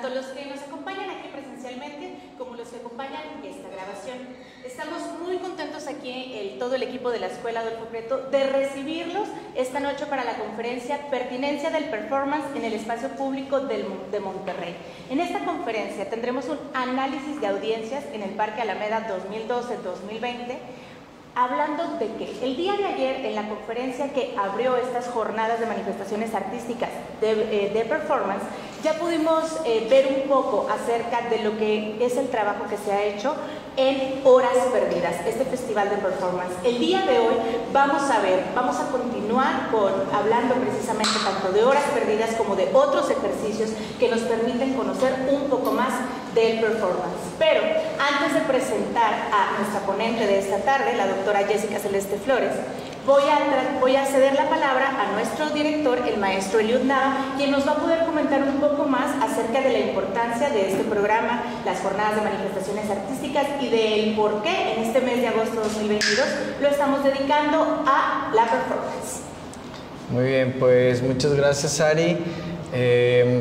tanto los que nos acompañan aquí presencialmente como los que acompañan esta grabación. Estamos muy contentos aquí, todo el equipo de la Escuela Adolfo Prieto, de recibirlos esta noche para la conferencia Pertinencia del Performance en el Espacio Público de Monterrey. En esta conferencia tendremos un análisis de audiencias en el Parque Alameda 2012-2020, hablando de que el día de ayer, en la conferencia que abrió estas jornadas de manifestaciones artísticas de performance, ya pudimos ver un poco acerca de lo que es el trabajo que se ha hecho en Horas Perdidas, este festival de performance. El día de hoy vamos a continuar hablando precisamente tanto de Horas Perdidas como de otros ejercicios que nos permiten conocer un poco más del performance. Pero antes de presentar a nuestra ponente de esta tarde, la doctora Jessica Celeste Flores, voy a ceder la palabra a nuestro director, el maestro Eliud Nava, quien nos va a poder comentar un poco más acerca de la importancia de este programa, las jornadas de manifestaciones artísticas y del por qué en este mes de agosto de 2022 lo estamos dedicando a la performance. Muy bien, pues muchas gracias, Ari.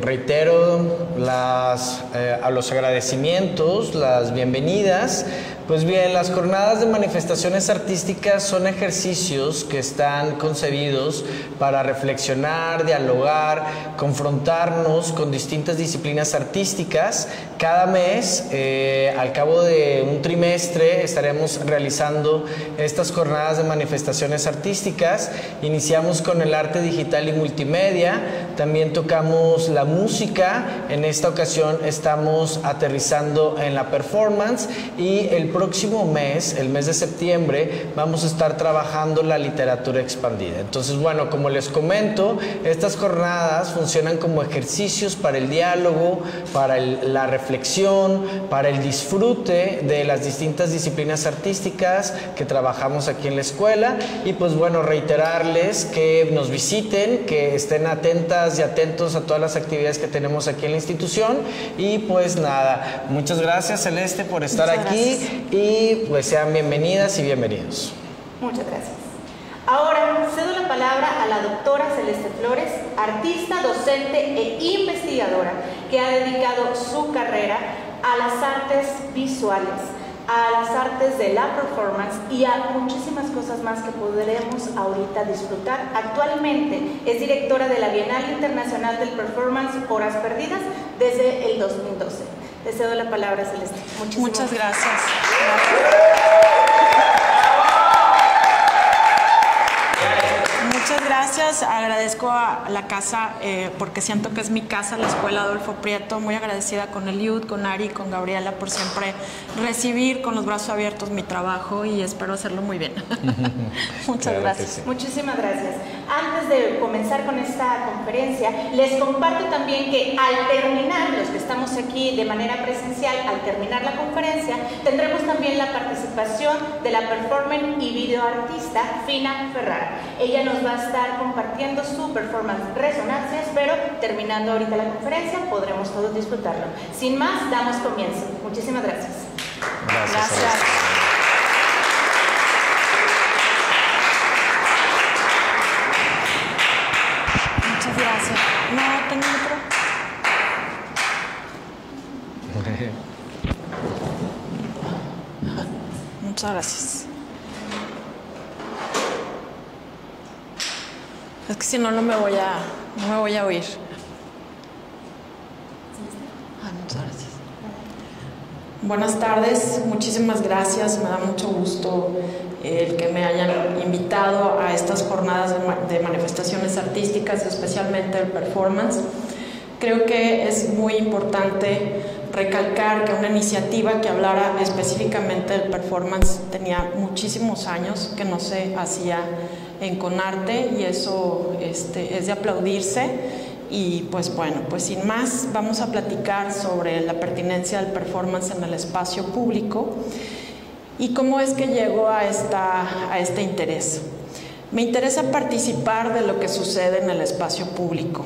Reitero a los agradecimientos, las bienvenidas. Pues bien, las jornadas de manifestaciones artísticas son ejercicios que están concebidos para reflexionar, dialogar, confrontarnos con distintas disciplinas artísticas. Cada mes, al cabo de un trimestre, estaremos realizando estas jornadas de manifestaciones artísticas. Iniciamos con el arte digital y multimedia, también tocamos la música. En esta ocasión estamos aterrizando en la performance y el próximo mes, el mes de septiembre, vamos a estar trabajando la literatura expandida. Entonces, bueno, como les comento, estas jornadas funcionan como ejercicios para el diálogo, para la reflexión, para el disfrute de las distintas disciplinas artísticas que trabajamos aquí en la escuela. Y pues bueno, reiterarles que nos visiten, que estén atentas y atentos a todas las actividades que tenemos aquí en la institución. Y pues nada, muchas gracias, Celeste, por estar aquí. Y pues sean bienvenidas y bienvenidos. Muchas gracias. Ahora cedo la palabra a la doctora Celeste Flores, artista, docente e investigadora que ha dedicado su carrera a las artes visuales, a las artes de la performance y a muchísimas cosas más que podremos ahorita disfrutar. Actualmente es directora de la Bienal Internacional del Performance Horas Perdidas desde el 2012. Le cedo la palabra, Celeste. Muchas gracias. Muchas gracias. Agradezco a la casa porque siento que es mi casa, la Escuela Adolfo Prieto. Muy agradecida con Eliud, con Ari, con Gabriela por siempre recibir con los brazos abiertos mi trabajo y espero hacerlo muy bien. Muchas gracias. Sí. Muchísimas gracias. Antes de comenzar con esta conferencia, les comparto también que al terminar, los que estamos aquí de manera presencial, al terminar la conferencia, tendremos también la participación de la performer y videoartista Fina Ferrara. Ella nos va a estar compartiendo su performance Resonancias, pero terminando ahorita la conferencia podremos todos disfrutarlo. Sin más, damos comienzo. Muchísimas gracias. Gracias. Muchas gracias. No, tengo otro. Muchas gracias. Es que si no, no me voy a oír. Muchas gracias. Buenas tardes, muchísimas gracias. Me da mucho gusto el que me hayan invitado a estas jornadas de manifestaciones artísticas, especialmente el performance. Creo que es muy importante recalcar que una iniciativa que hablara específicamente del performance tenía muchísimos años que no se hacía en Conarte y eso es de aplaudirse. Y pues bueno, pues sin más vamos a platicar sobre la pertinencia del performance en el espacio público y cómo es que llego a este interés. Me interesa participar de lo que sucede en el espacio público.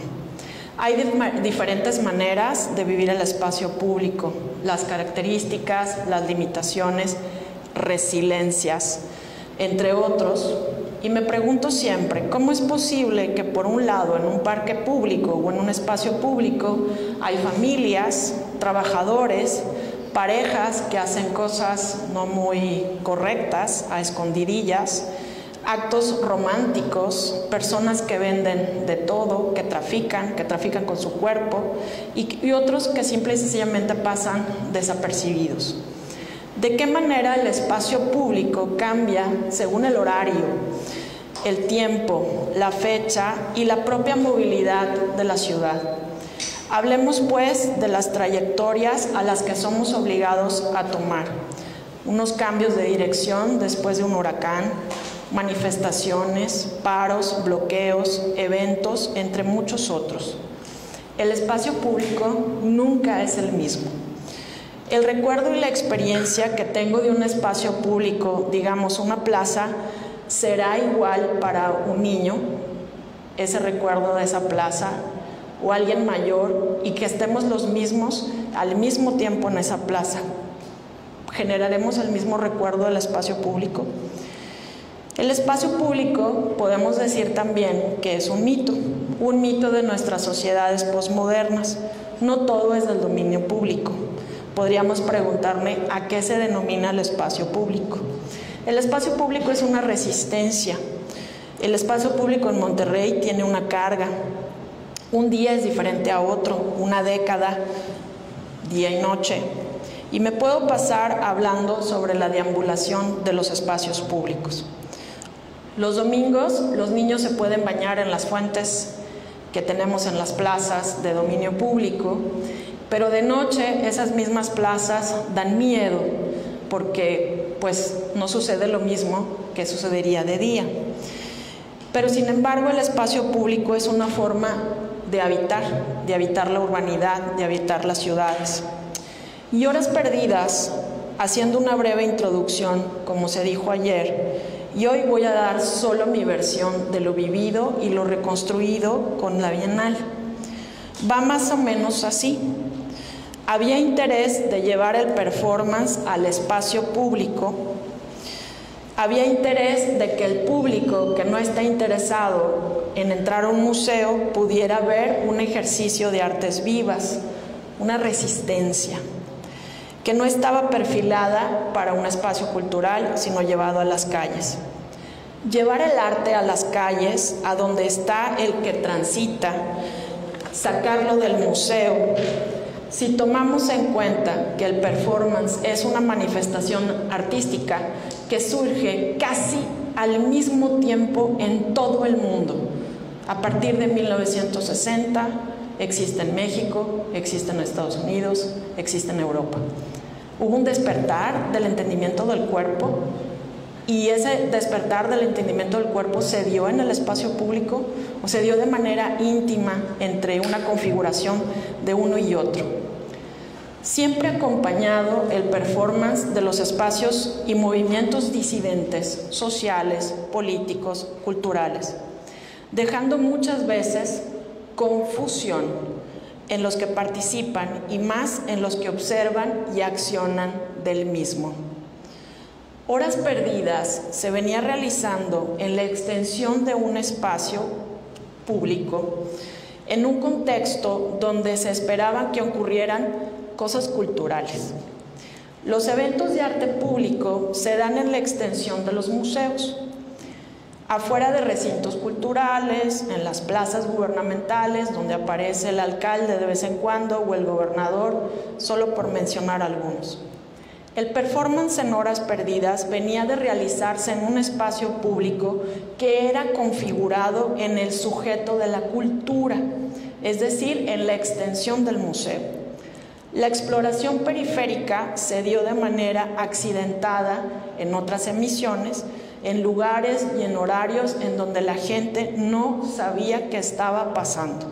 Hay diferentes maneras de vivir el espacio público, las características, las limitaciones, resiliencias, entre otros, y me pregunto siempre, ¿cómo es posible que por un lado en un parque público o en un espacio público hay familias, trabajadores, parejas que hacen cosas no muy correctas, a escondidillas, actos románticos, personas que venden de todo, que trafican con su cuerpo y otros que simple y sencillamente pasan desapercibidos? ¿De qué manera el espacio público cambia según el horario, el tiempo, la fecha y la propia movilidad de la ciudad? Hablemos pues de las trayectorias a las que somos obligados a tomar. Unos cambios de dirección después de un huracán, manifestaciones, paros, bloqueos, eventos, entre muchos otros. El espacio público nunca es el mismo. El recuerdo y la experiencia que tengo de un espacio público, digamos una plaza, será igual para un niño, ese recuerdo de esa plaza, o alguien mayor, y que estemos los mismos al mismo tiempo en esa plaza. ¿Generaremos el mismo recuerdo del espacio público? El espacio público podemos decir también que es un mito de nuestras sociedades posmodernas. No todo es del dominio público. Podríamos preguntarme a qué se denomina el espacio público. El espacio público es una resistencia. El espacio público en Monterrey tiene una carga. Un día es diferente a otro, una década, día y noche. Y me puedo pasar hablando sobre la deambulación de los espacios públicos. Los domingos los niños se pueden bañar en las fuentes que tenemos en las plazas de dominio público, pero de noche esas mismas plazas dan miedo porque pues no sucede lo mismo que sucedería de día. Pero sin embargo el espacio público es una forma de habitar la urbanidad, de habitar las ciudades. Y Horas Perdidas, haciendo una breve introducción, como se dijo ayer, y hoy voy a dar solo mi versión de lo vivido y lo reconstruido con la Bienal. Va más o menos así. Había interés de llevar el performance al espacio público. Había interés de que el público que no está interesado en entrar a un museo pudiera ver un ejercicio de artes vivas, una resistencia, que no estaba perfilada para un espacio cultural, sino llevado a las calles. Llevar el arte a las calles, a donde está el que transita, sacarlo del museo. Si tomamos en cuenta que el performance es una manifestación artística que surge casi al mismo tiempo en todo el mundo, a partir de 1960, existe en México, existe en Estados Unidos, existe en Europa. Hubo un despertar del entendimiento del cuerpo y ese despertar del entendimiento del cuerpo se dio en el espacio público o se dio de manera íntima entre una configuración de uno y otro. Siempre acompañado el performance de los espacios y movimientos disidentes, sociales, políticos, culturales, dejando muchas veces confusión en los que participan y más en los que observan y accionan del mismo. Horas Perdidas se venía realizando en la extensión de un espacio público en un contexto donde se esperaba que ocurrieran cosas culturales. Los eventos de arte público se dan en la extensión de los museos, afuera de recintos culturales, en las plazas gubernamentales, donde aparece el alcalde de vez en cuando o el gobernador, solo por mencionar algunos. El performance en Horas Perdidas venía de realizarse en un espacio público que era configurado en el sujeto de la cultura, es decir, en la extensión del museo. La exploración periférica se dio de manera accidentada en otras emisiones, en lugares y en horarios en donde la gente no sabía qué estaba pasando.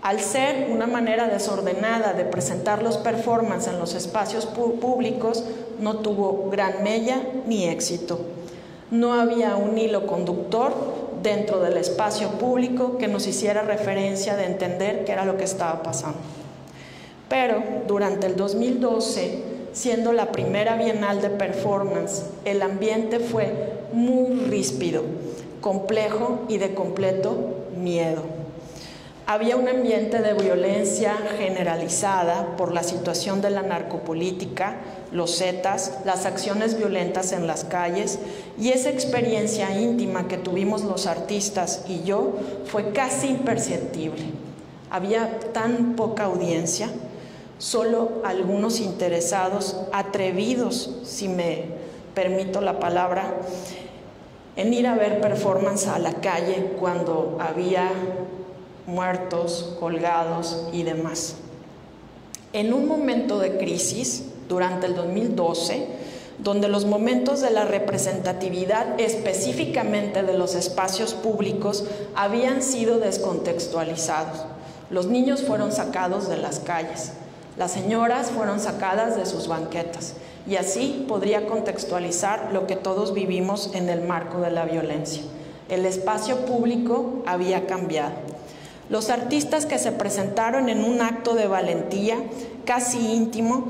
Al ser una manera desordenada de presentar los performances en los espacios públicos, no tuvo gran mella ni éxito. No había un hilo conductor dentro del espacio público que nos hiciera referencia de entender qué era lo que estaba pasando. Pero durante el 2012 siendo la primera Bienal de Performance, el ambiente fue muy ríspido, complejo y de completo miedo. Había un ambiente de violencia generalizada por la situación de la narcopolítica, los zetas, las acciones violentas en las calles, y esa experiencia íntima que tuvimos los artistas y yo fue casi imperceptible. Había tan poca audiencia, solo algunos interesados, atrevidos, si me permito la palabra, en ir a ver performance a la calle cuando había muertos, colgados y demás. En un momento de crisis, durante el 2012, donde los momentos de la representatividad, específicamente de los espacios públicos, habían sido descontextualizados. Los niños fueron sacados de las calles, las señoras fueron sacadas de sus banquetas, y así podría contextualizar lo que todos vivimos en el marco de la violencia. El espacio público había cambiado. Los artistas que se presentaron en un acto de valentía casi íntimo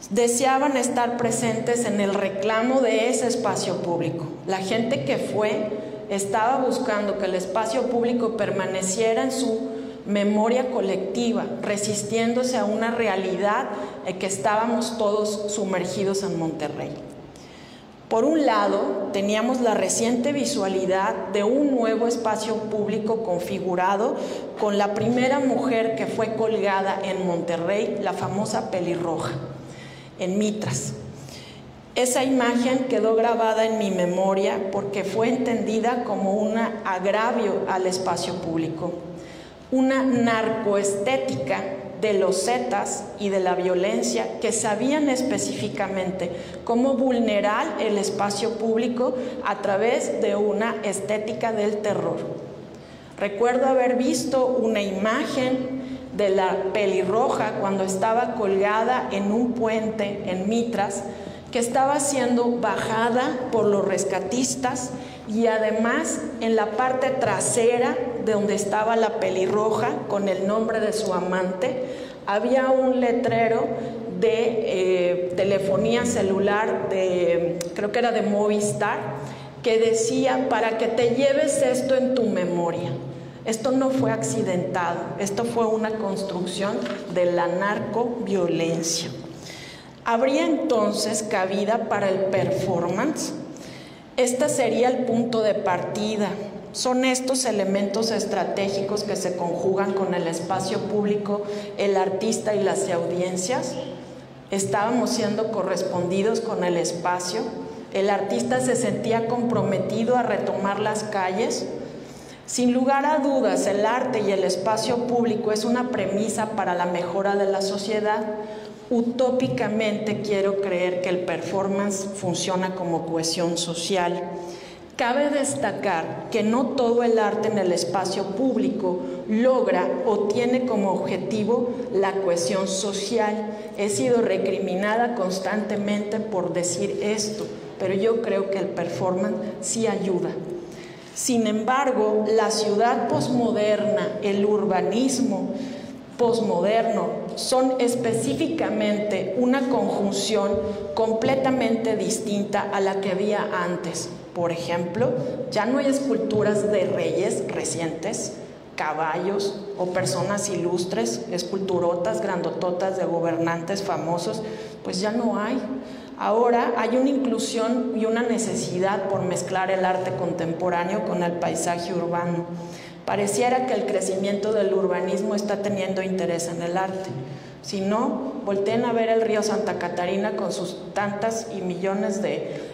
deseaban estar presentes en el reclamo de ese espacio público. La gente que fue estaba buscando que el espacio público permaneciera en su memoria colectiva, resistiéndose a una realidad que estábamos todos sumergidos en Monterrey. Por un lado, teníamos la reciente visualidad de un nuevo espacio público configurado con la primera mujer que fue colgada en Monterrey, la famosa pelirroja, en Mitras. Esa imagen quedó grabada en mi memoria porque fue entendida como un agravio al espacio público, una narcoestética de los zetas y de la violencia que sabían específicamente cómo vulnerar el espacio público a través de una estética del terror. Recuerdo haber visto una imagen de la pelirroja cuando estaba colgada en un puente en Mitras, que estaba siendo bajada por los rescatistas, y además en la parte trasera de donde estaba la pelirroja con el nombre de su amante había un letrero de telefonía celular, creo que era de Movistar, que decía: para que te lleves esto en tu memoria. Esto no fue accidentado, esto fue una construcción de la narcoviolencia. ¿Habría entonces cabida para el performance? Este sería el punto de partida. Son estos elementos estratégicos que se conjugan con el espacio público, el artista y las audiencias. Estábamos siendo correspondidos con el espacio. El artista se sentía comprometido a retomar las calles. Sin lugar a dudas, el arte y el espacio público es una premisa para la mejora de la sociedad. Utópicamente quiero creer que el performance funciona como cohesión social. Cabe destacar que no todo el arte en el espacio público logra o tiene como objetivo la cohesión social. He sido recriminada constantemente por decir esto, pero yo creo que el performance sí ayuda. Sin embargo, la ciudad posmoderna, el urbanismo posmoderno, son específicamente una conjunción completamente distinta a la que había antes. Por ejemplo, ya no hay esculturas de reyes recientes, caballos o personas ilustres, esculturotas grandototas de gobernantes famosos, pues ya no hay. Ahora hay una inclusión y una necesidad por mezclar el arte contemporáneo con el paisaje urbano. Pareciera que el crecimiento del urbanismo está teniendo interés en el arte. Si no, volteen a ver el río Santa Catarina con sus tantas y millones de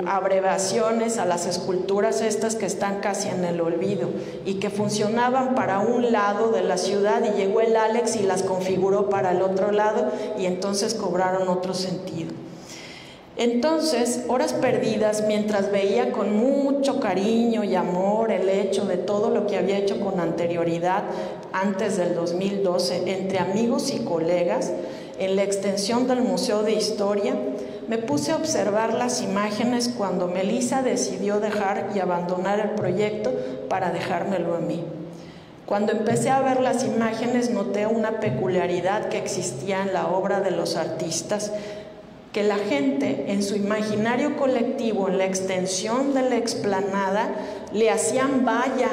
abreviaciones a las esculturas estas que están casi en el olvido y que funcionaban para un lado de la ciudad, y llegó el Alex y las configuró para el otro lado y entonces cobraron otro sentido. Entonces, horas perdidas mientras veía con mucho cariño y amor el hecho de todo lo que había hecho con anterioridad antes del 2012 entre amigos y colegas en la extensión del Museo de Historia, me puse a observar las imágenes cuando Melissa decidió dejar y abandonar el proyecto para dejármelo a mí. Cuando empecé a ver las imágenes noté una peculiaridad que existía en la obra de los artistas, que la gente en su imaginario colectivo, en la extensión de la explanada, le hacían valla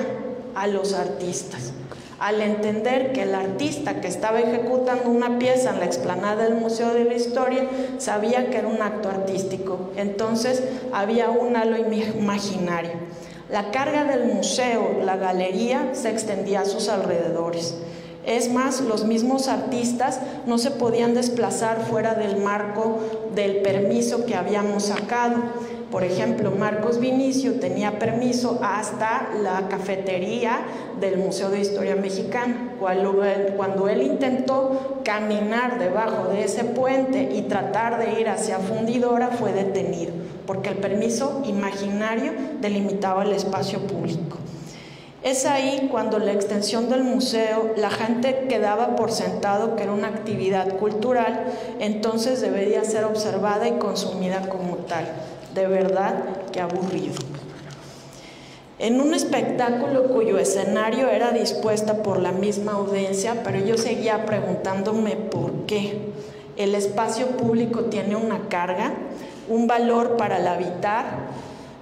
a los artistas. Al entender que el artista que estaba ejecutando una pieza en la explanada del Museo de la Historia sabía que era un acto artístico, entonces había un halo imaginario. La carga del museo, la galería, se extendía a sus alrededores. Es más, los mismos artistas no se podían desplazar fuera del marco del permiso que habíamos sacado. Por ejemplo, Marcos Vinicio tenía permiso hasta la cafetería del Museo de Historia Mexicana. Cuando él intentó caminar debajo de ese puente y tratar de ir hacia Fundidora, fue detenido, porque el permiso imaginario delimitaba el espacio público. Es ahí cuando la extensión del museo, la gente quedaba por sentado que era una actividad cultural, entonces debería ser observada y consumida como tal. De verdad, qué aburrido. En un espectáculo cuyo escenario era dispuesta por la misma audiencia, pero yo seguía preguntándome por qué. El espacio público tiene una carga, un valor para el habitar.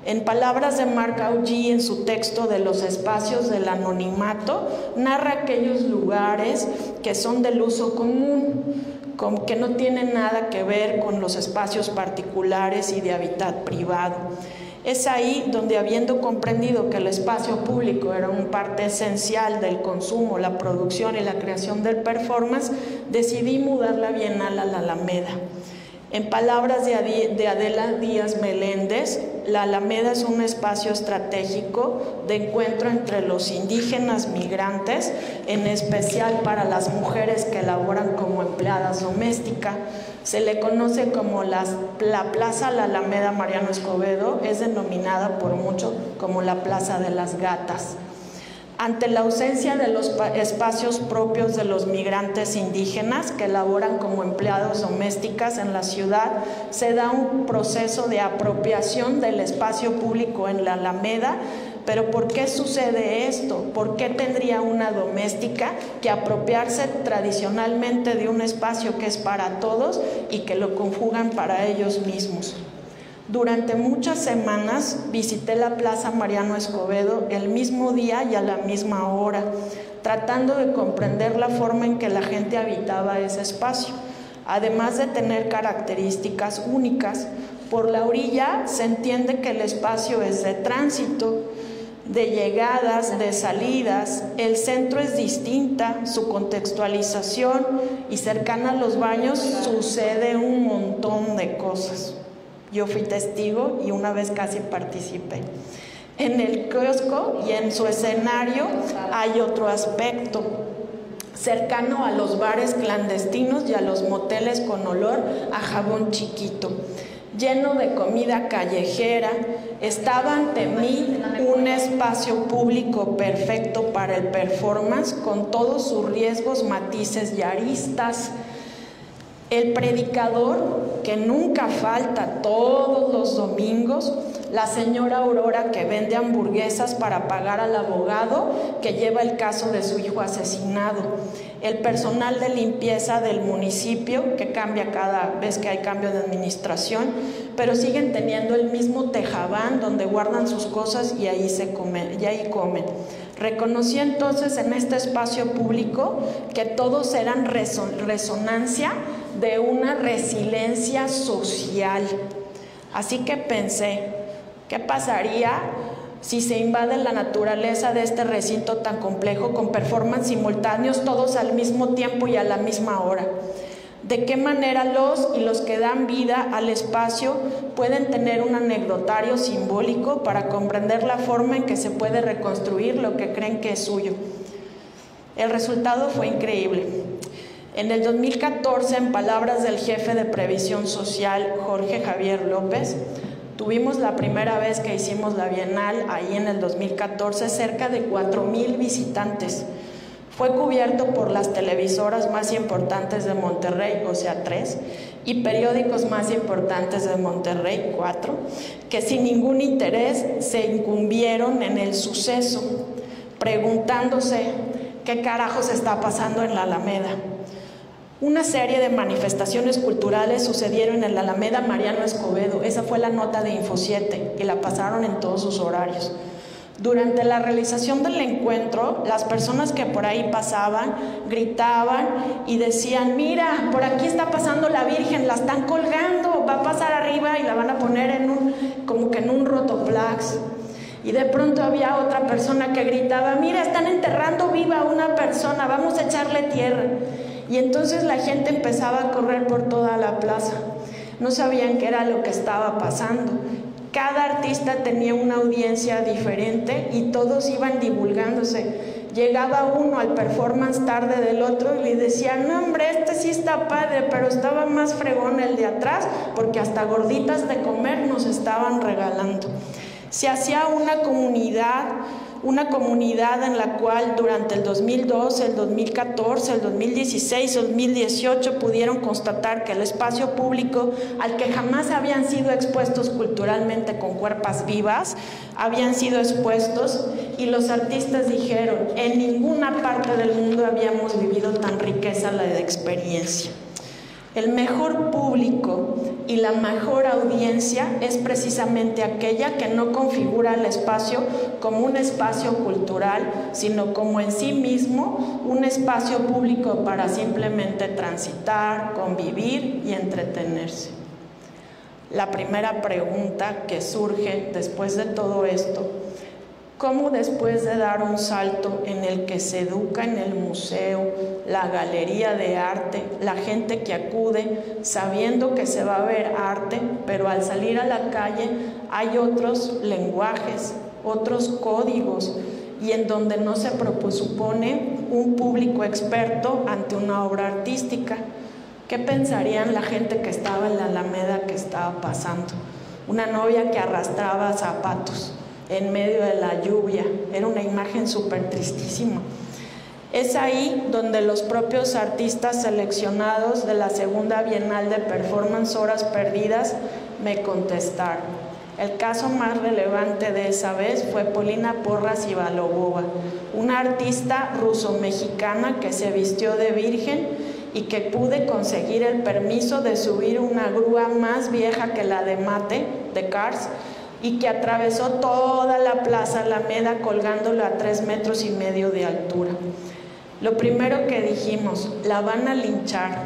En palabras de Marc Augí, en su texto de los espacios del anonimato, narra aquellos lugares que son del uso común, que no tienen nada que ver con los espacios particulares y de hábitat privado. Es ahí donde, habiendo comprendido que el espacio público era una parte esencial del consumo, la producción y la creación del performance, decidí mudar la Bienal a la Alameda. En palabras de Adela Díaz Meléndez, la Alameda es un espacio estratégico de encuentro entre los indígenas migrantes, en especial para las mujeres que laboran como empleadas domésticas. Se le conoce como la Plaza La Alameda Mariano Escobedo, es denominada por muchos como la Plaza de las Gatas. Ante la ausencia de los espacios propios de los migrantes indígenas que laboran como empleados domésticas en la ciudad, se da un proceso de apropiación del espacio público en la Alameda. Pero ¿por qué sucede esto? ¿Por qué tendría una doméstica que apropiarse tradicionalmente de un espacio que es para todos y que lo conjugan para ellos mismos? Durante muchas semanas visité la Plaza Mariano Escobedo el mismo día y a la misma hora, tratando de comprender la forma en que la gente habitaba ese espacio. Además de tener características únicas, por la orilla se entiende que el espacio es de tránsito, de llegadas, de salidas, el centro es distinta, su contextualización y cercana a los baños sucede un montón de cosas. Yo fui testigo y una vez casi participé. En el kiosco y en su escenario hay otro aspecto, cercano a los bares clandestinos y a los moteles con olor a jabón chiquito, lleno de comida callejera. Estaba ante mí un espacio público perfecto para el performance, con todos sus riesgos, matices y aristas. El predicador, que nunca falta todos los domingos, la señora Aurora, que vende hamburguesas para pagar al abogado que lleva el caso de su hijo asesinado, el personal de limpieza del municipio, que cambia cada vez que hay cambio de administración, pero siguen teniendo el mismo tejabán donde guardan sus cosas y ahí comen. Reconocí entonces en este espacio público que todos eran resonancia de una resiliencia social. Así que pensé, ¿qué pasaría si se invade la naturaleza de este recinto tan complejo con performance simultáneos todos al mismo tiempo y a la misma hora? ¿De qué manera los que dan vida al espacio pueden tener un anecdotario simbólico para comprender la forma en que se puede reconstruir lo que creen que es suyo? El resultado fue increíble. En el 2014, en palabras del jefe de Previsión Social, Jorge Javier López, tuvimos la primera vez que hicimos la Bienal, ahí en el 2014, cerca de 4,000 visitantes. Fue cubierto por las televisoras más importantes de Monterrey, o sea, 3, y periódicos más importantes de Monterrey, 4, que sin ningún interés se incumbieron en el suceso. preguntándose qué carajos está pasando en la Alameda. Una serie de manifestaciones culturales sucedieron en la Alameda Mariano Escobedo. Esa fue la nota de Info7 y la pasaron en todos sus horarios. Durante la realización del encuentro, las personas que por ahí pasaban gritaban y decían: mira, por aquí está pasando la Virgen, la están colgando, va a pasar arriba y la van a poner como que en un rotoplas. Y de pronto había otra persona que gritaba: mira, están enterrando viva a una persona, vamos a echarle tierra. Y entonces la gente empezaba a correr por toda la plaza. No sabían qué era lo que estaba pasando. Cada artista tenía una audiencia diferente y todos iban divulgándose. Llegaba uno al performance tarde del otro y le decía: no hombre, este sí está padre, pero estaba más fregón el de atrás, porque hasta gorditas de comer nos estaban regalando. Se hacía una comunidad en la cual durante el 2012, el 2014, el 2016, el 2018 pudieron constatar que el espacio público al que jamás habían sido expuestos culturalmente con cuerpas vivas, habían sido expuestos, y los artistas dijeron: en ninguna parte del mundo habíamos vivido tan riqueza la de experiencia. El mejor público y la mejor audiencia es precisamente aquella que no configura el espacio como un espacio cultural, sino como en sí mismo un espacio público para simplemente transitar, convivir y entretenerse. La primera pregunta que surge después de todo esto: ¿cómo después de dar un salto en el que se educa en el museo, la galería de arte, la gente que acude sabiendo que se va a ver arte, pero al salir a la calle hay otros lenguajes, otros códigos, y en donde no se presupone un público experto ante una obra artística? ¿Qué pensarían la gente que estaba en la Alameda que estaba pasando? Una novia que arrastraba zapatos en medio de la lluvia. Era una imagen súper tristísima. Es ahí donde los propios artistas seleccionados de la segunda Bienal de Performance Horas Perdidas me contestaron. El caso más relevante de esa vez fue Polina Porras Ivalobova, una artista ruso-mexicana que se vistió de virgen y que pude conseguir el permiso de subir una grúa más vieja que la de Mate, de Cars, y que atravesó toda la Plaza Alameda colgándolo a 3,5 metros de altura. Lo primero que dijimos: la van a linchar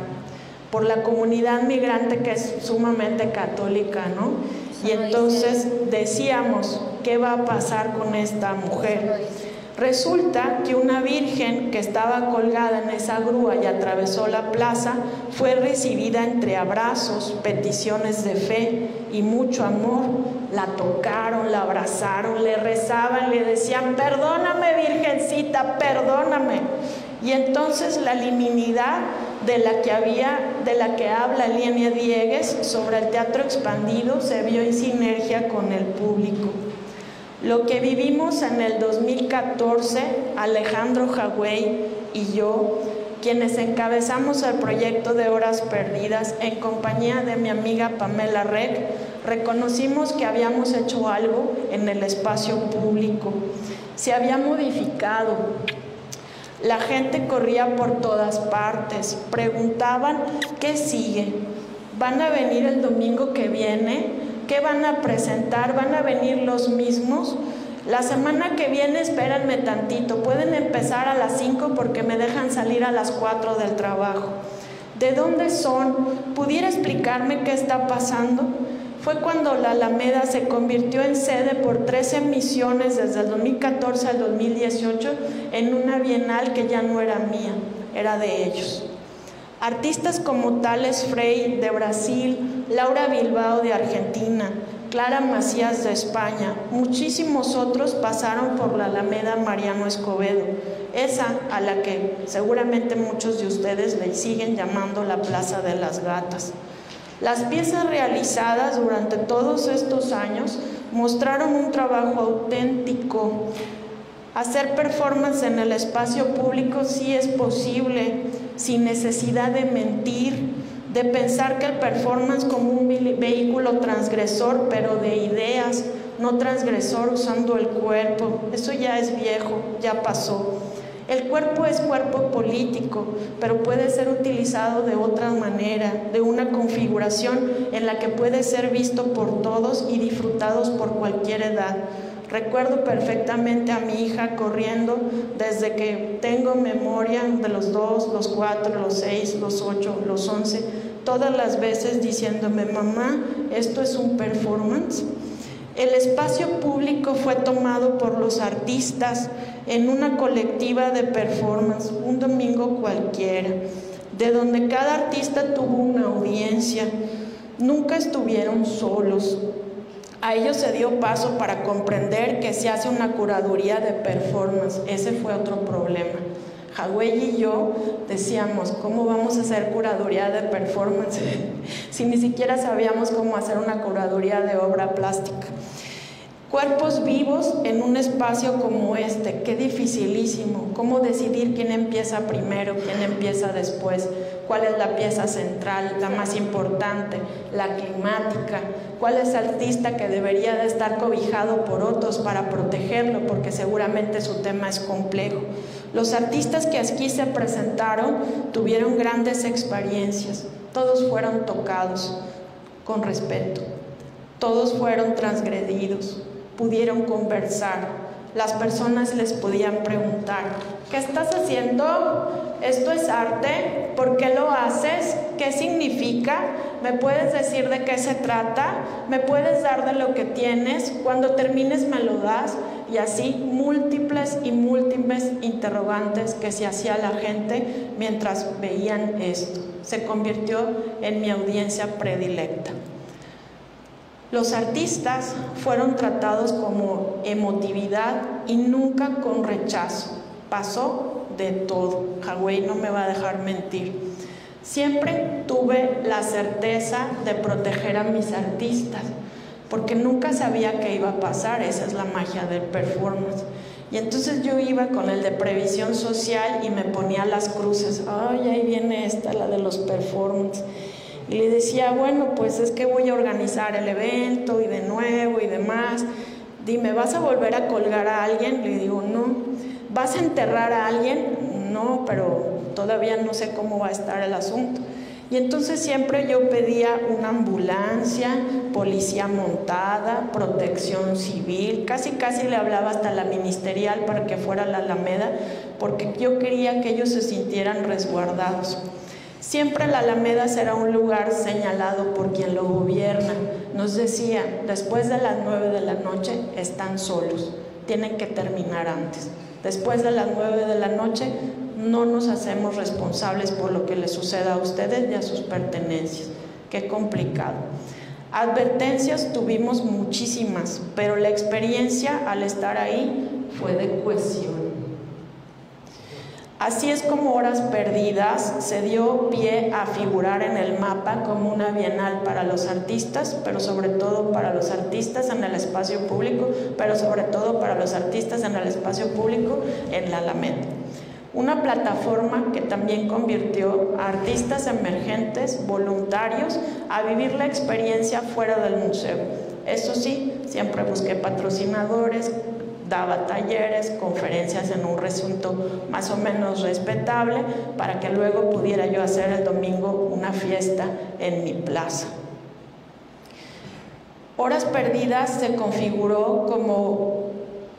por la comunidad migrante, que es sumamente católica, ¿no? Y entonces decíamos: ¿qué va a pasar con esta mujer? Resulta que una virgen que estaba colgada en esa grúa y atravesó la plaza fue recibida entre abrazos, peticiones de fe y mucho amor. La tocaron, la abrazaron, le rezaban, le decían: perdóname, virgencita, perdóname. Y entonces la liminidad de la que habla Lienia Diegues sobre el teatro expandido se vio en sinergia con el público. Lo que vivimos en el 2014, Alejandro Jagüey y yo, quienes encabezamos el proyecto de Horas Perdidas en compañía de mi amiga Pamela Rec, reconocimos que habíamos hecho algo en el espacio público. Se había modificado. La gente corría por todas partes, preguntaban: ¿qué sigue? ¿Van a venir el domingo que viene? ¿Qué van a presentar? ¿Van a venir los mismos? La semana que viene espérenme tantito, pueden empezar a las 5 porque me dejan salir a las 4 del trabajo. ¿De dónde son? ¿Pudiera explicarme qué está pasando? Fue cuando la Alameda se convirtió en sede por 3 emisiones desde el 2014 al 2018 en una bienal que ya no era mía, era de ellos. Artistas como Thales Frey de Brasil, Laura Bilbao de Argentina, Clara Macías de España, muchísimos otros pasaron por la Alameda Mariano Escobedo, esa a la que seguramente muchos de ustedes le siguen llamando la Plaza de las Gatas. Las piezas realizadas durante todos estos años mostraron un trabajo auténtico. Hacer performance en el espacio público sí es posible, sin necesidad de mentir, de pensar que el performance como un vehículo transgresor, pero de ideas, no transgresor usando el cuerpo. Eso ya es viejo, ya pasó. El cuerpo es cuerpo político, pero puede ser utilizado de otra manera, de una configuración en la que puede ser visto por todos y disfrutados por cualquier edad. Recuerdo perfectamente a mi hija corriendo desde que tengo memoria, de los 2, los 4, los 6, los 8, los 11, todas las veces diciéndome: mamá, ¿esto es un performance? El espacio público fue tomado por los artistas en una colectiva de performance, un domingo cualquiera, de donde cada artista tuvo una audiencia. Nunca estuvieron solos. A ellos se dio paso para comprender que se hace una curaduría de performance. Ese fue otro problema. Jagüey y yo decíamos: ¿cómo vamos a hacer curaduría de performance? Si ni siquiera sabíamos cómo hacer una curaduría de obra plástica. Cuerpos vivos en un espacio como este, qué dificilísimo. ¿Cómo decidir quién empieza primero, quién empieza después? ¿Cuál es la pieza central, la más importante, la climática? ¿Cuál es el artista que debería de estar cobijado por otros para protegerlo? Porque seguramente su tema es complejo. Los artistas que aquí se presentaron tuvieron grandes experiencias. Todos fueron tocados con respeto. Todos fueron transgredidos. Pudieron conversar. Las personas les podían preguntar: ¿qué estás haciendo? ¿Esto es arte? ¿Por qué lo haces? ¿Qué significa? ¿Me puedes decir de qué se trata? ¿Me puedes dar de lo que tienes? Cuando termines me lo das. Y así múltiples y múltiples interrogantes que se hacía la gente mientras veían esto. Se convirtió en mi audiencia predilecta. Los artistas fueron tratados como emotividad y nunca con rechazo. Pasó de todo. Jagüey no me va a dejar mentir. Siempre tuve la certeza de proteger a mis artistas, porque nunca sabía qué iba a pasar. Esa es la magia del performance. Y entonces yo iba con el de previsión social y me ponía las cruces. Ay, ahí viene esta, la de los performance. Y le decía: bueno, pues es que voy a organizar el evento y de nuevo y demás. Dime, ¿vas a volver a colgar a alguien? Le digo: no. ¿Vas a enterrar a alguien? No, pero todavía no sé cómo va a estar el asunto. Y entonces siempre yo pedía una ambulancia, policía montada, protección civil, casi le hablaba hasta la ministerial para que fuera a la Alameda, porque yo quería que ellos se sintieran resguardados. Siempre la Alameda será un lugar señalado por quien lo gobierna. Nos decía: después de las 9 de la noche están solos, tienen que terminar antes. Después de las 9 de la noche no nos hacemos responsables por lo que les suceda a ustedes y a sus pertenencias. Qué complicado. Advertencias tuvimos muchísimas, pero la experiencia al estar ahí fue de cohesión. Así es como Horas Perdidas se dio pie a figurar en el mapa como una bienal para los artistas, pero sobre todo para los artistas en el espacio público, pero sobre todo para los artistas en el espacio público en la Alameda. Una plataforma que también convirtió a artistas emergentes, voluntarios, a vivir la experiencia fuera del museo. Eso sí, siempre busqué patrocinadores, daba talleres, conferencias en un recinto más o menos respetable para que luego pudiera yo hacer el domingo una fiesta en mi plaza. Horas Perdidas se configuró como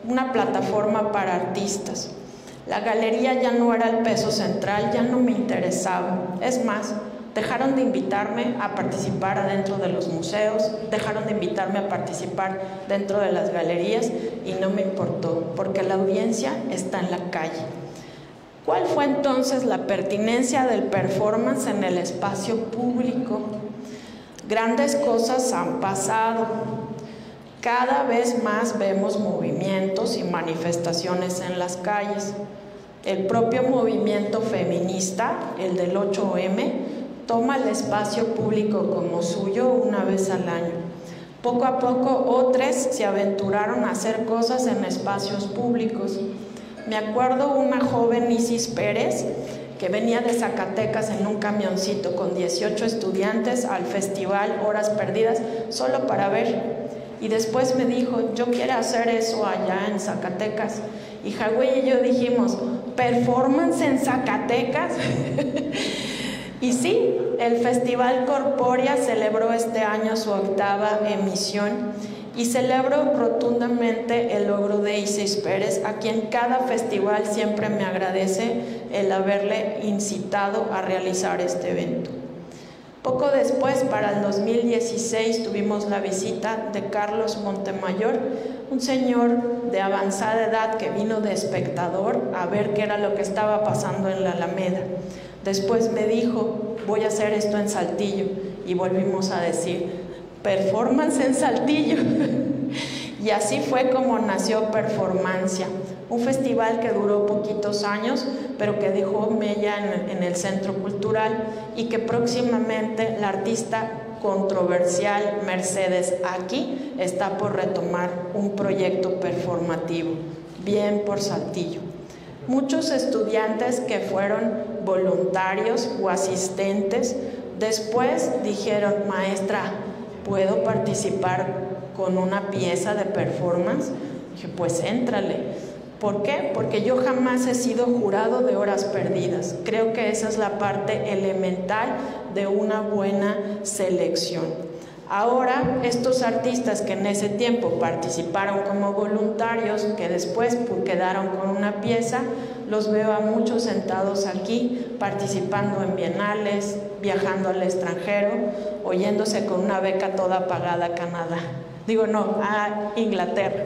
una plataforma para artistas. La galería ya no era el peso central, ya no me interesaba. Es más, dejaron de invitarme a participar adentro de los museos, dejaron de invitarme a participar dentro de las galerías y no me importó, porque la audiencia está en la calle. ¿Cuál fue entonces la pertinencia del performance en el espacio público? Grandes cosas han pasado. Cada vez más vemos movimientos y manifestaciones en las calles. El propio movimiento feminista, el del 8M, toma el espacio público como suyo una vez al año. Poco a poco otros se aventuraron a hacer cosas en espacios públicos. Me acuerdo una joven, Isis Pérez, que venía de Zacatecas en un camioncito con 18 estudiantes al festival Horas Perdidas, solo para ver. Y después me dijo, yo quiero hacer eso allá en Zacatecas. Y Hagüey y yo dijimos, ¿performance en Zacatecas? Y sí, el Festival Corpórea celebró este año su 8ª emisión y celebro rotundamente el logro de Isis Pérez, a quien cada festival siempre me agradece el haberle incitado a realizar este evento. Poco después, para el 2016, tuvimos la visita de Carlos Montemayor, un señor de avanzada edad que vino de espectador a ver qué era lo que estaba pasando en la Alameda. Después me dijo, voy a hacer esto en Saltillo, y volvimos a decir, performance en Saltillo. Y así fue como nació Performancia, un festival que duró poquitos años, pero que dejó mella en el Centro Cultural, y que próximamente la artista controversial Mercedes Aquí está por retomar un proyecto performativo, bien por Saltillo. Muchos estudiantes que fueron voluntarios o asistentes después dijeron, maestra, ¿puedo participar con una pieza de performance? Dije, pues éntrale. ¿Por qué? Porque yo jamás he sido jurado de horas perdidas. Creo que esa es la parte elemental de una buena selección. Ahora, estos artistas que en ese tiempo participaron como voluntarios, que después quedaron con una pieza, los veo a muchos sentados aquí, participando en bienales, viajando al extranjero, oyéndose con una beca toda pagada a Canadá. Digo, no, a Inglaterra.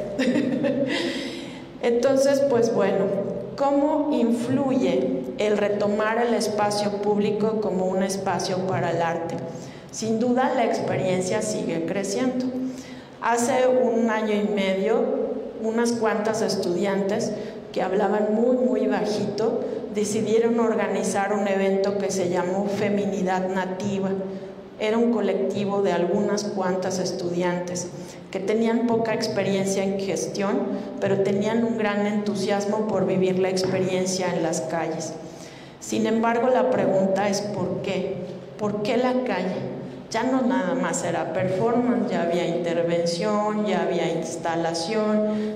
Entonces, pues bueno, ¿cómo influye el retomar el espacio público como un espacio para el arte? Sin duda, la experiencia sigue creciendo. Hace 1 año y medio, unas cuantas estudiantes que hablaban muy bajito decidieron organizar un evento que se llamó Feminidad Nativa. Era un colectivo de algunas cuantas estudiantes que tenían poca experiencia en gestión, pero tenían un gran entusiasmo por vivir la experiencia en las calles. Sin embargo, la pregunta es ¿por qué? ¿Por qué la calle? Ya no nada más era performance, ya había intervención, ya había instalación.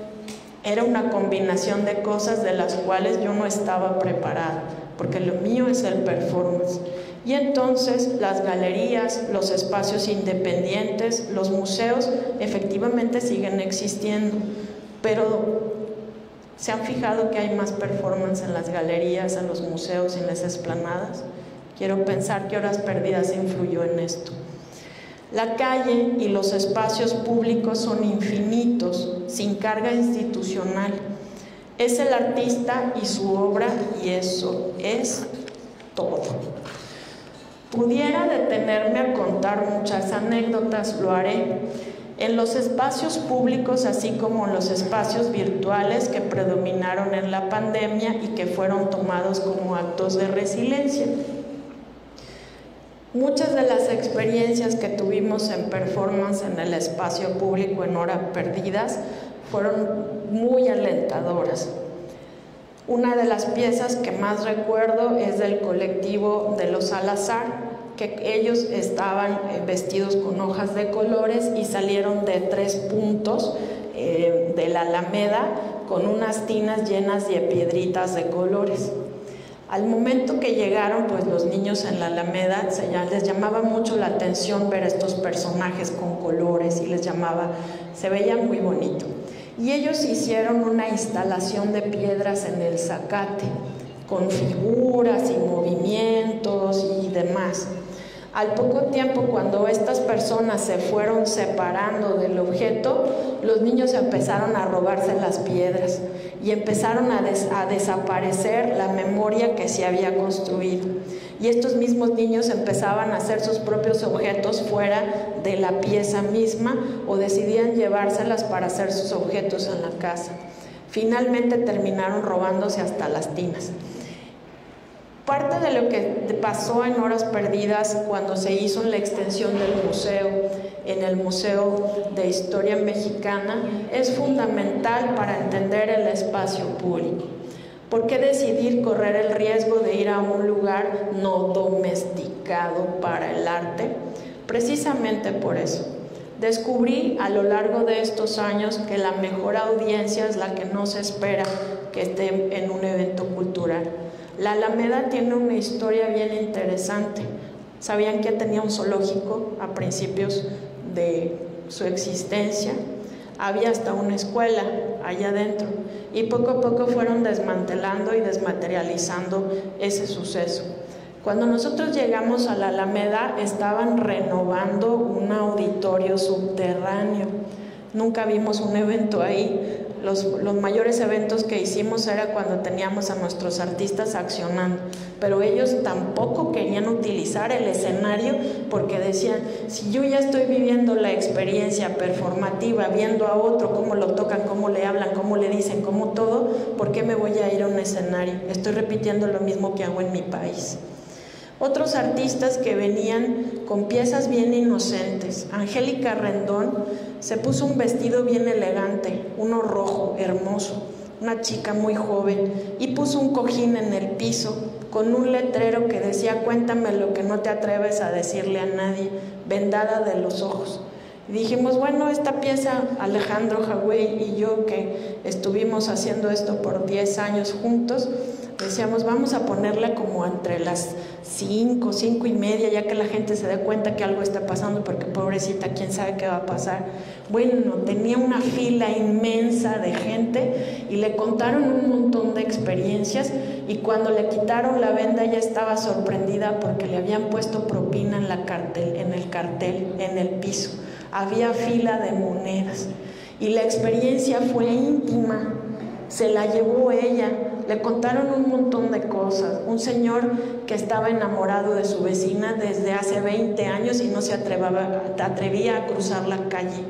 Era una combinación de cosas de las cuales yo no estaba preparada, porque lo mío es el performance. Y entonces las galerías, los espacios independientes, los museos efectivamente siguen existiendo, pero ¿se han fijado que hay más performance en las galerías, en los museos y en las explanadas? Quiero pensar que Horas Perdidas influyó en esto. La calle y los espacios públicos son infinitos, sin carga institucional. Es el artista y su obra, y eso es todo. Pudiera detenerme a contar muchas anécdotas, lo haré. En los espacios públicos, así como en los espacios virtuales que predominaron en la pandemia y que fueron tomados como actos de resiliencia. Muchas de las experiencias que tuvimos en performance en el espacio público en Horas Perdidas fueron muy alentadoras. Una de las piezas que más recuerdo es del colectivo de los Salazar, que ellos estaban vestidos con hojas de colores y salieron de 3 puntos de la Alameda con unas tinas llenas de piedritas de colores. Al momento que llegaron, pues los niños en la Alameda les llamaba mucho la atención ver estos personajes con colores y se veía muy bonito. Y ellos hicieron una instalación de piedras en el zacate, con figuras y movimientos y demás. Al poco tiempo, cuando estas personas se fueron separando del objeto, los niños empezaron a robarse las piedras y empezaron a desaparecer la memoria que se había construido. Y estos mismos niños empezaban a hacer sus propios objetos fuera de la pieza misma o decidían llevárselas para hacer sus objetos en la casa. Finalmente terminaron robándose hasta las tinas. Parte de lo que pasó en Horas Perdidas cuando se hizo la extensión del museo, en el Museo de Historia Mexicana, es fundamental para entender el espacio público. ¿Por qué decidir correr el riesgo de ir a un lugar no domesticado para el arte? Precisamente por eso, Descubrí a lo largo de estos años que la mejor audiencia es la que no se espera que esté en un evento cultural. La Alameda tiene una historia bien interesante. ¿Sabían que tenía un zoológico a principios de su existencia? Había hasta una escuela allá adentro y poco a poco fueron desmantelando y desmaterializando ese suceso. Cuando nosotros llegamos a la Alameda estaban renovando un auditorio subterráneo. Nunca vimos un evento ahí. Los mayores eventos que hicimos era cuando teníamos a nuestros artistas accionando, pero ellos tampoco querían utilizar el escenario porque decían, si yo ya estoy viviendo la experiencia performativa, viendo a otro cómo lo tocan, cómo le hablan, cómo le dicen, cómo todo, ¿por qué me voy a ir a un escenario? Estoy repitiendo lo mismo que hago en mi país. Otros artistas que venían con piezas bien inocentes. Angélica Rendón se puso un vestido bien elegante, uno rojo, hermoso, una chica muy joven, y puso un cojín en el piso con un letrero que decía, cuéntame lo que no te atreves a decirle a nadie, vendada de los ojos. Y dijimos, bueno, esta pieza, Alejandro Jagüey y yo, que estuvimos haciendo esto por 10 años juntos, decíamos, vamos a ponerla como entre las 5, 5 y media, ya que la gente se dé cuenta que algo está pasando, porque pobrecita, quién sabe qué va a pasar. Bueno, tenía una fila inmensa de gente y le contaron un montón de experiencias, y cuando le quitaron la venda ella estaba sorprendida porque le habían puesto propina en el cartel, en el piso. Había fila de monedas y la experiencia fue íntima, se la llevó ella. Le contaron un montón de cosas. Un señor que estaba enamorado de su vecina desde hace 20 años y no se atrevía a cruzar la calle.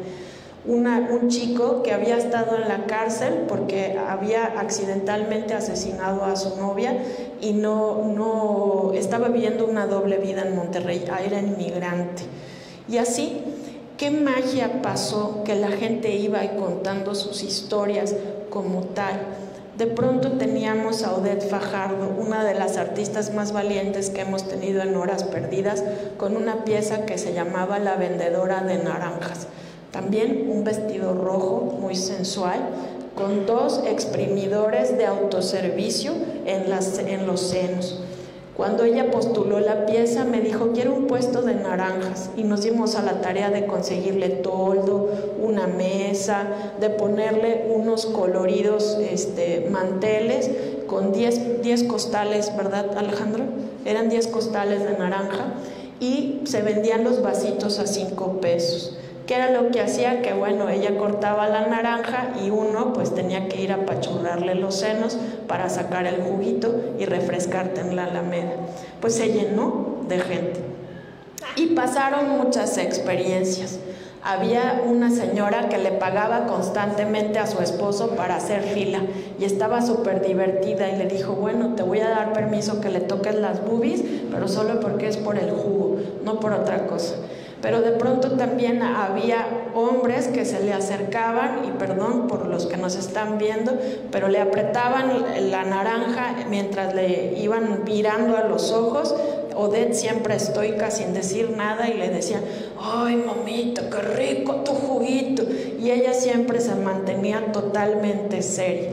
Un chico que había estado en la cárcel porque había accidentalmente asesinado a su novia y no estaba viviendo una doble vida en Monterrey, era inmigrante. Y así, ¿qué magia pasó que la gente iba contando sus historias como tal? De pronto teníamos a Odette Fajardo, una de las artistas más valientes que hemos tenido en Horas Perdidas, con una pieza que se llamaba La Vendedora de Naranjas. También un vestido rojo muy sensual, con 2 exprimidores de autoservicio en los senos. Cuando ella postuló la pieza me dijo, quiero un puesto de naranjas, y nos dimos a la tarea de conseguirle toldo, una mesa, de ponerle unos coloridos manteles con 10 costales, ¿verdad, Alejandro? Eran 10 costales de naranja y se vendían los vasitos a 5 pesos. ¿Qué era lo que hacía? Que bueno, ella cortaba la naranja y uno pues tenía que ir a apachurrarle los senos para sacar el juguito y refrescarte en la Alameda. Pues se llenó de gente y pasaron muchas experiencias. Había una señora que le pagaba constantemente a su esposo para hacer fila y estaba súper divertida y le dijo, bueno, te voy a dar permiso que le toques las boobies, pero solo porque es por el jugo, no por otra cosa. Pero de pronto también había hombres que se le acercaban, y perdón por los que nos están viendo, pero le apretaban la naranja mientras le iban mirando a los ojos. Odette siempre estoica, sin decir nada, y le decía, ay mamita, qué rico tu juguito, y ella siempre se mantenía totalmente seria.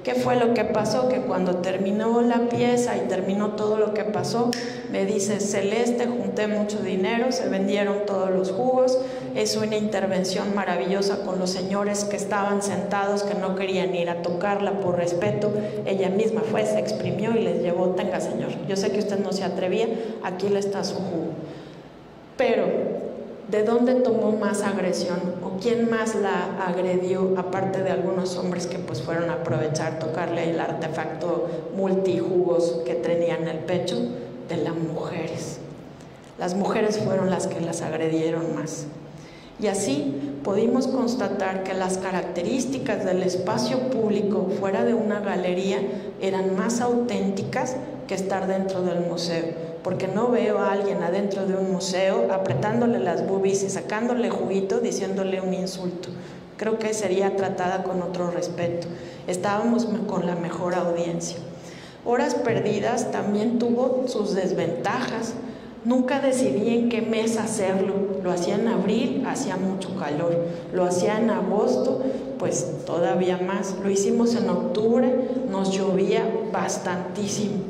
¿Qué fue lo que pasó? Que cuando terminó la pieza y terminó todo lo que pasó, me dice, Celeste, junté mucho dinero, se vendieron todos los jugos, es una intervención maravillosa con los señores que estaban sentados, que no querían ir a tocarla por respeto. Ella misma fue, se exprimió y les llevó, tenga señor, yo sé que usted no se atrevía, aquí le está su jugo. Pero ¿de dónde tomó más agresión? ¿O quién más la agredió? Aparte de algunos hombres que pues fueron a aprovechar, tocarle el artefacto multijugos que tenía en el pecho, de las mujeres. Las mujeres fueron las que las agredieron más. Y así pudimos constatar que las características del espacio público fuera de una galería eran más auténticas que estar dentro del museo, porque no veo a alguien adentro de un museo apretándole las boobies y sacándole juguito, diciéndole un insulto. Creo que sería tratada con otro respeto. Estábamos con la mejor audiencia. Horas Perdidas también tuvo sus desventajas. Nunca decidí en qué mes hacerlo. Lo hacía en abril, hacía mucho calor. Lo hacía en agosto, pues todavía más. Lo hicimos en octubre, nos llovía bastantísimo.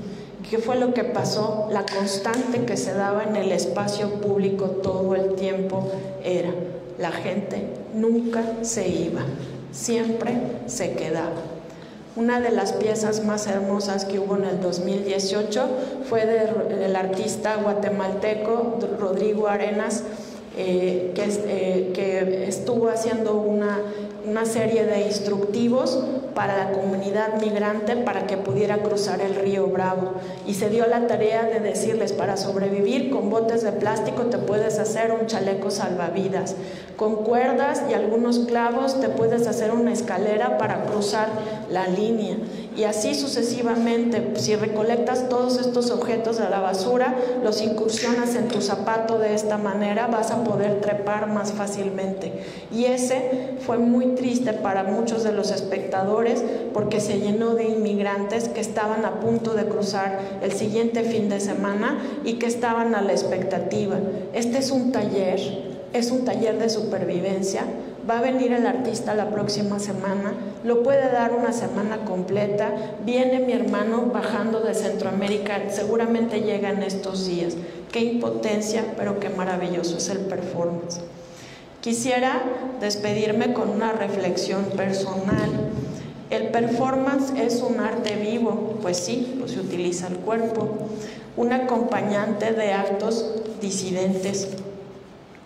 ¿Qué fue lo que pasó? La constante que se daba en el espacio público todo el tiempo era: la gente nunca se iba, siempre se quedaba. Una de las piezas más hermosas que hubo en el 2018 fue del artista guatemalteco Rodrigo Arenas, que estuvo haciendo una serie de instructivos para la comunidad migrante para que pudiera cruzar el río Bravo, y se dio la tarea de decirles: para sobrevivir con botes de plástico te puedes hacer un chaleco salvavidas, con cuerdas y algunos clavos te puedes hacer una escalera para cruzar la línea, y así sucesivamente. Si recolectas todos estos objetos de la basura, los incursionas en tu zapato de esta manera, vas a poder trepar más fácilmente. Y ese fue muy triste para muchos de los espectadores, porque se llenó de inmigrantes que estaban a punto de cruzar el siguiente fin de semana y que estaban a la expectativa. Este es un taller de supervivencia. Va a venir el artista la próxima semana, lo puede dar una semana completa. Viene mi hermano bajando de Centroamérica, seguramente llega en estos días. Qué impotencia, pero qué maravilloso es el performance. Quisiera despedirme con una reflexión personal. El performance es un arte vivo, pues sí, pues se utiliza el cuerpo, un acompañante de actos disidentes,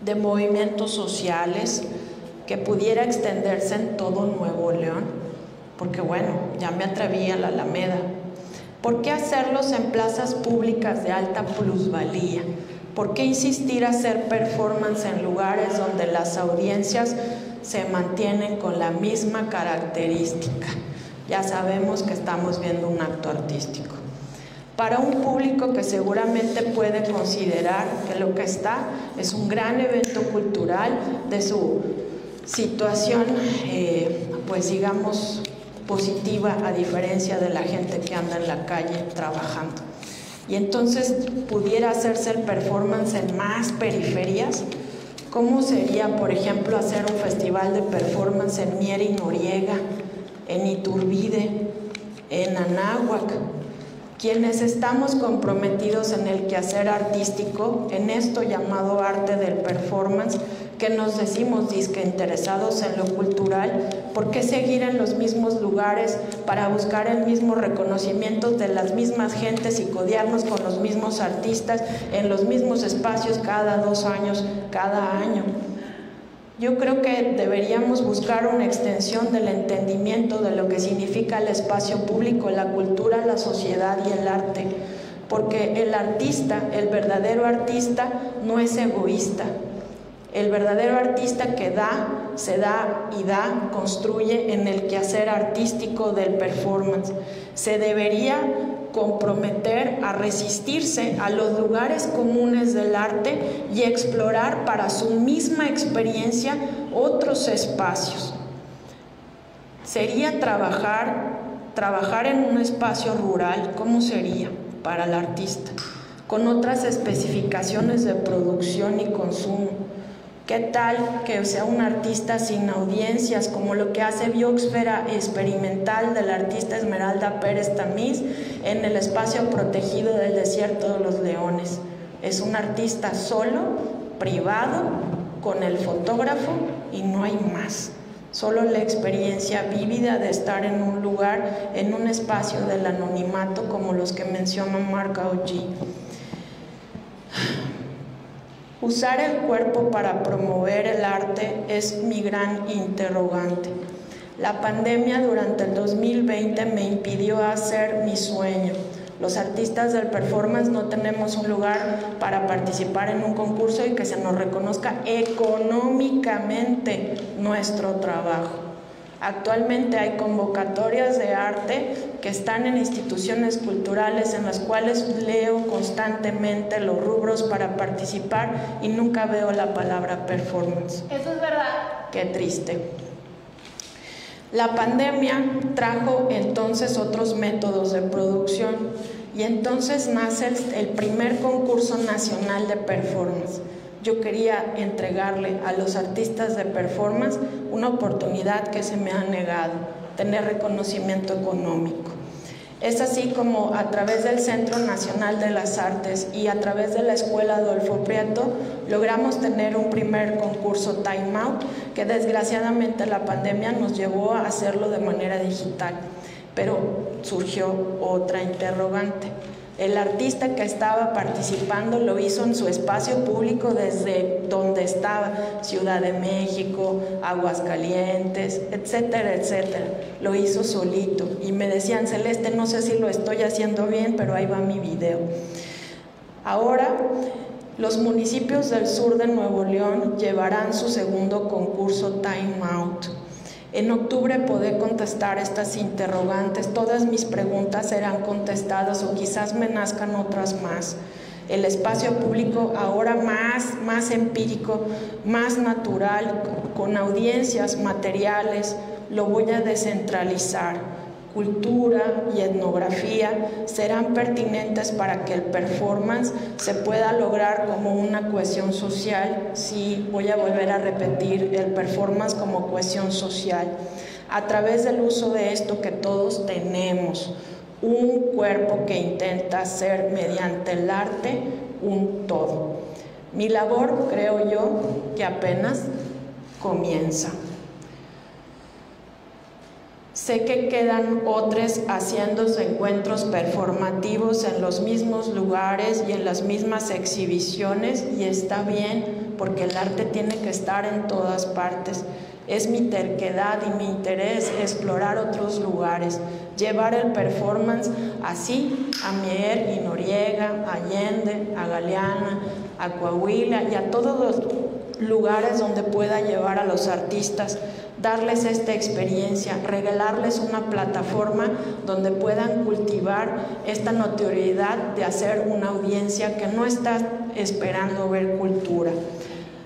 de movimientos sociales, que pudiera extenderse en todo Nuevo León, porque bueno, ya me atreví a la Alameda. ¿Por qué hacerlos en plazas públicas de alta plusvalía? ¿Por qué insistir a hacer performance en lugares donde las audiencias se mantienen con la misma característica? Ya sabemos que estamos viendo un acto artístico. Para un público que seguramente puede considerar que lo que está es un gran evento cultural de su situación, pues digamos, positiva, a diferencia de la gente que anda en la calle trabajando. Y entonces pudiera hacerse el performance en más periferias. ¿Cómo sería, por ejemplo, hacer un festival de performance en Mier y Noriega, en Iturbide, en Anáhuac? Quienes estamos comprometidos en el quehacer artístico, en esto llamado arte del performance, que nos decimos disque interesados en lo cultural, ¿por qué seguir en los mismos lugares para buscar el mismo reconocimiento de las mismas gentes y codearnos con los mismos artistas en los mismos espacios cada 2 años, cada año? Yo creo que deberíamos buscar una extensión del entendimiento de lo que significa el espacio público, la cultura, la sociedad y el arte, porque el artista, el verdadero artista, no es egoísta. El verdadero artista que da, se da y da, construye en el quehacer artístico del performance. Se debería comprometer a resistirse a los lugares comunes del arte y explorar para su misma experiencia otros espacios. Sería trabajar en un espacio rural. ¿Cómo sería para el artista? Con otras especificaciones de producción y consumo. ¿Qué tal que sea un artista sin audiencias, como lo que hace Biosfera Experimental del artista Esmeralda Pérez Tamiz en el espacio protegido del Desierto de los Leones? Es un artista solo, privado, con el fotógrafo y no hay más. Solo la experiencia vívida de estar en un lugar, en un espacio del anonimato como los que menciona Marc Augí. Usar el cuerpo para promover el arte es mi gran interrogante. La pandemia durante el 2020 me impidió hacer mi sueño. Los artistas del performance no tenemos un lugar para participar en un concurso y que se nos reconozca económicamente nuestro trabajo. Actualmente hay convocatorias de arte que están en instituciones culturales en las cuales leo constantemente los rubros para participar y nunca veo la palabra performance. Eso es verdad. Qué triste. La pandemia trajo entonces otros métodos de producción Y entonces nace el primer concurso nacional de performance. Yo quería entregarle a los artistas de performance una oportunidad que se me ha negado, tener reconocimiento económico. Es así como a través del Centro Nacional de las Artes y a través de la Escuela Adolfo Prieto logramos tener un primer concurso Time Out, que desgraciadamente la pandemia nos llevó a hacerlo de manera digital, pero surgió otra interrogante. El artista que estaba participando lo hizo en su espacio público desde donde estaba, Ciudad de México, Aguascalientes, etcétera, etcétera. Lo hizo solito y me decían: Celeste, no sé si lo estoy haciendo bien, pero ahí va mi video. Ahora, los municipios del sur de Nuevo León llevarán su segundo concurso Time Out. En octubre podré contestar estas interrogantes, todas mis preguntas serán contestadas o quizás me nazcan otras más. El espacio público ahora más empírico, más natural, con audiencias materiales, lo voy a descentralizar. Cultura y etnografía serán pertinentes para que el performance se pueda lograr como una cohesión social. Sí, voy a volver a repetir, el performance como cohesión social, a través del uso de esto que todos tenemos, un cuerpo que intenta ser mediante el arte un todo. Mi labor, creo yo, que apenas comienza. Sé que quedan otros haciendo encuentros performativos en los mismos lugares y en las mismas exhibiciones, y está bien, porque el arte tiene que estar en todas partes. Es mi terquedad y mi interés explorar otros lugares, llevar el performance así a Mier y Noriega, a Allende, a Galeana, a Coahuila y a todos los lugares donde pueda llevar a los artistas, darles esta experiencia, regalarles una plataforma donde puedan cultivar esta notoriedad de hacer una audiencia que no está esperando ver cultura.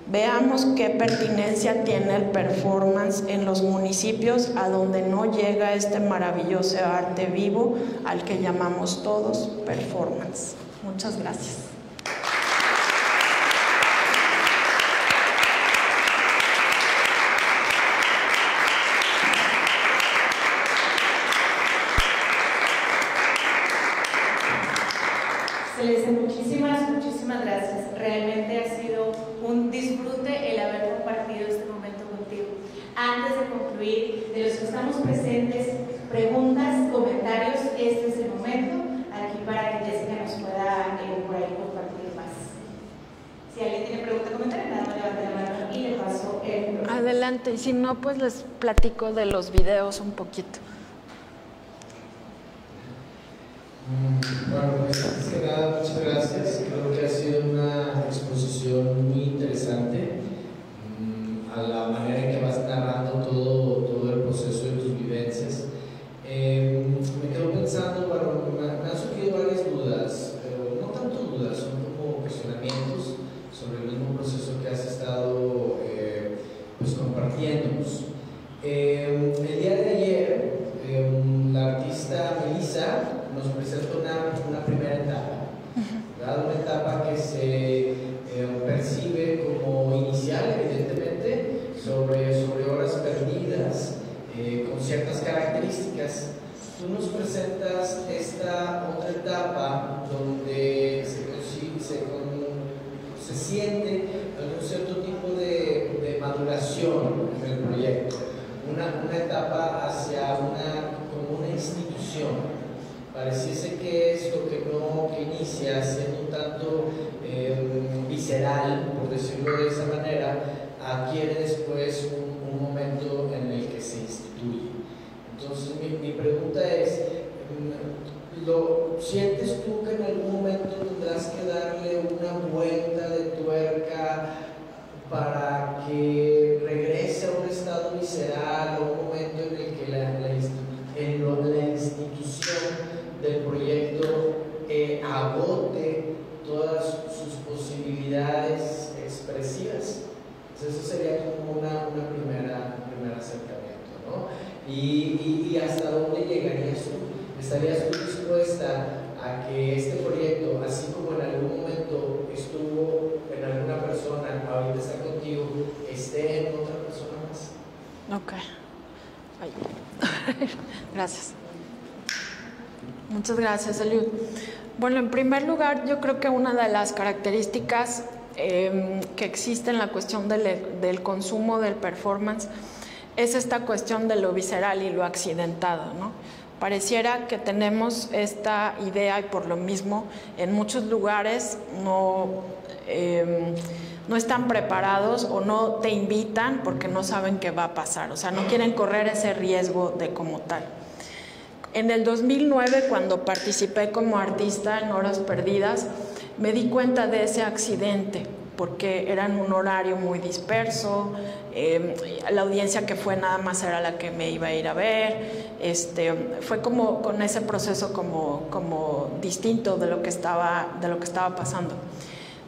Veamos qué pertinencia tiene el performance en los municipios a donde no llega este maravilloso arte vivo al que llamamos todos performance. Muchas gracias. Celeste, muchísimas gracias. Realmente ha sido un disfrute el haber compartido este momento contigo. Antes de concluir, de los que estamos presentes, preguntas, comentarios, este es el momento aquí para que Jessica nos pueda por ahí compartir más. Si alguien tiene pregunta o comentario, nada más levante la mano y le paso el micrófono. Adelante, y si no, pues les platico de los videos un poquito. Bueno, pues antes que nada, muchas gracias. Creo que ha sido una exposición muy interesante a la manera en que vas narrando todo el proceso de tus vivencias. Me quedo pensando, bueno, me han surgido varias dudas, pero no tanto dudas, son como cuestionamientos sobre el mismo proceso que has estado pues compartiéndonos. El día de ayer, la artista Melissa nos presenta una primera etapa, ¿verdad? Una etapa que se percibe como inicial, evidentemente, sobre horas perdidas, con ciertas características. Tú nos presentas esta otra etapa donde se siente algún cierto tipo de maduración en el proyecto, una etapa hacia como una institución. Pareciese que es lo que inicia siendo un tanto visceral, por decirlo de esa manera, adquiere después un momento en el que se instituye. Entonces mi pregunta es, ¿sientes tú que en algún momento tendrás que darle una vuelta de tuerca para que regrese a un estado visceral, a un momento en el que la institución del proyecto agote todas sus posibilidades expresivas? Entonces eso sería como un primer acercamiento, ¿no? Y hasta dónde llegarías tú? ¿Estarías tú dispuesta a este proyecto, así como en algún momento estuvo en alguna persona, ahorita está contigo, esté en otra persona más? Ok. Ay. Gracias. Muchas gracias, Eliud. Bueno, en primer lugar, yo creo que una de las características que existe en la cuestión del consumo del performance es esta cuestión de lo visceral y lo accidentado, ¿no? Pareciera que tenemos esta idea y por lo mismo en muchos lugares no están preparados o no te invitan porque no saben qué va a pasar, o sea, no quieren correr ese riesgo de como tal. En el 2009, cuando participé como artista en Horas Perdidas, me di cuenta de ese accidente, porque era en un horario muy disperso, la audiencia que fue nada más era la que me iba a ir a ver, fue como con ese proceso como distinto de lo que estaba pasando.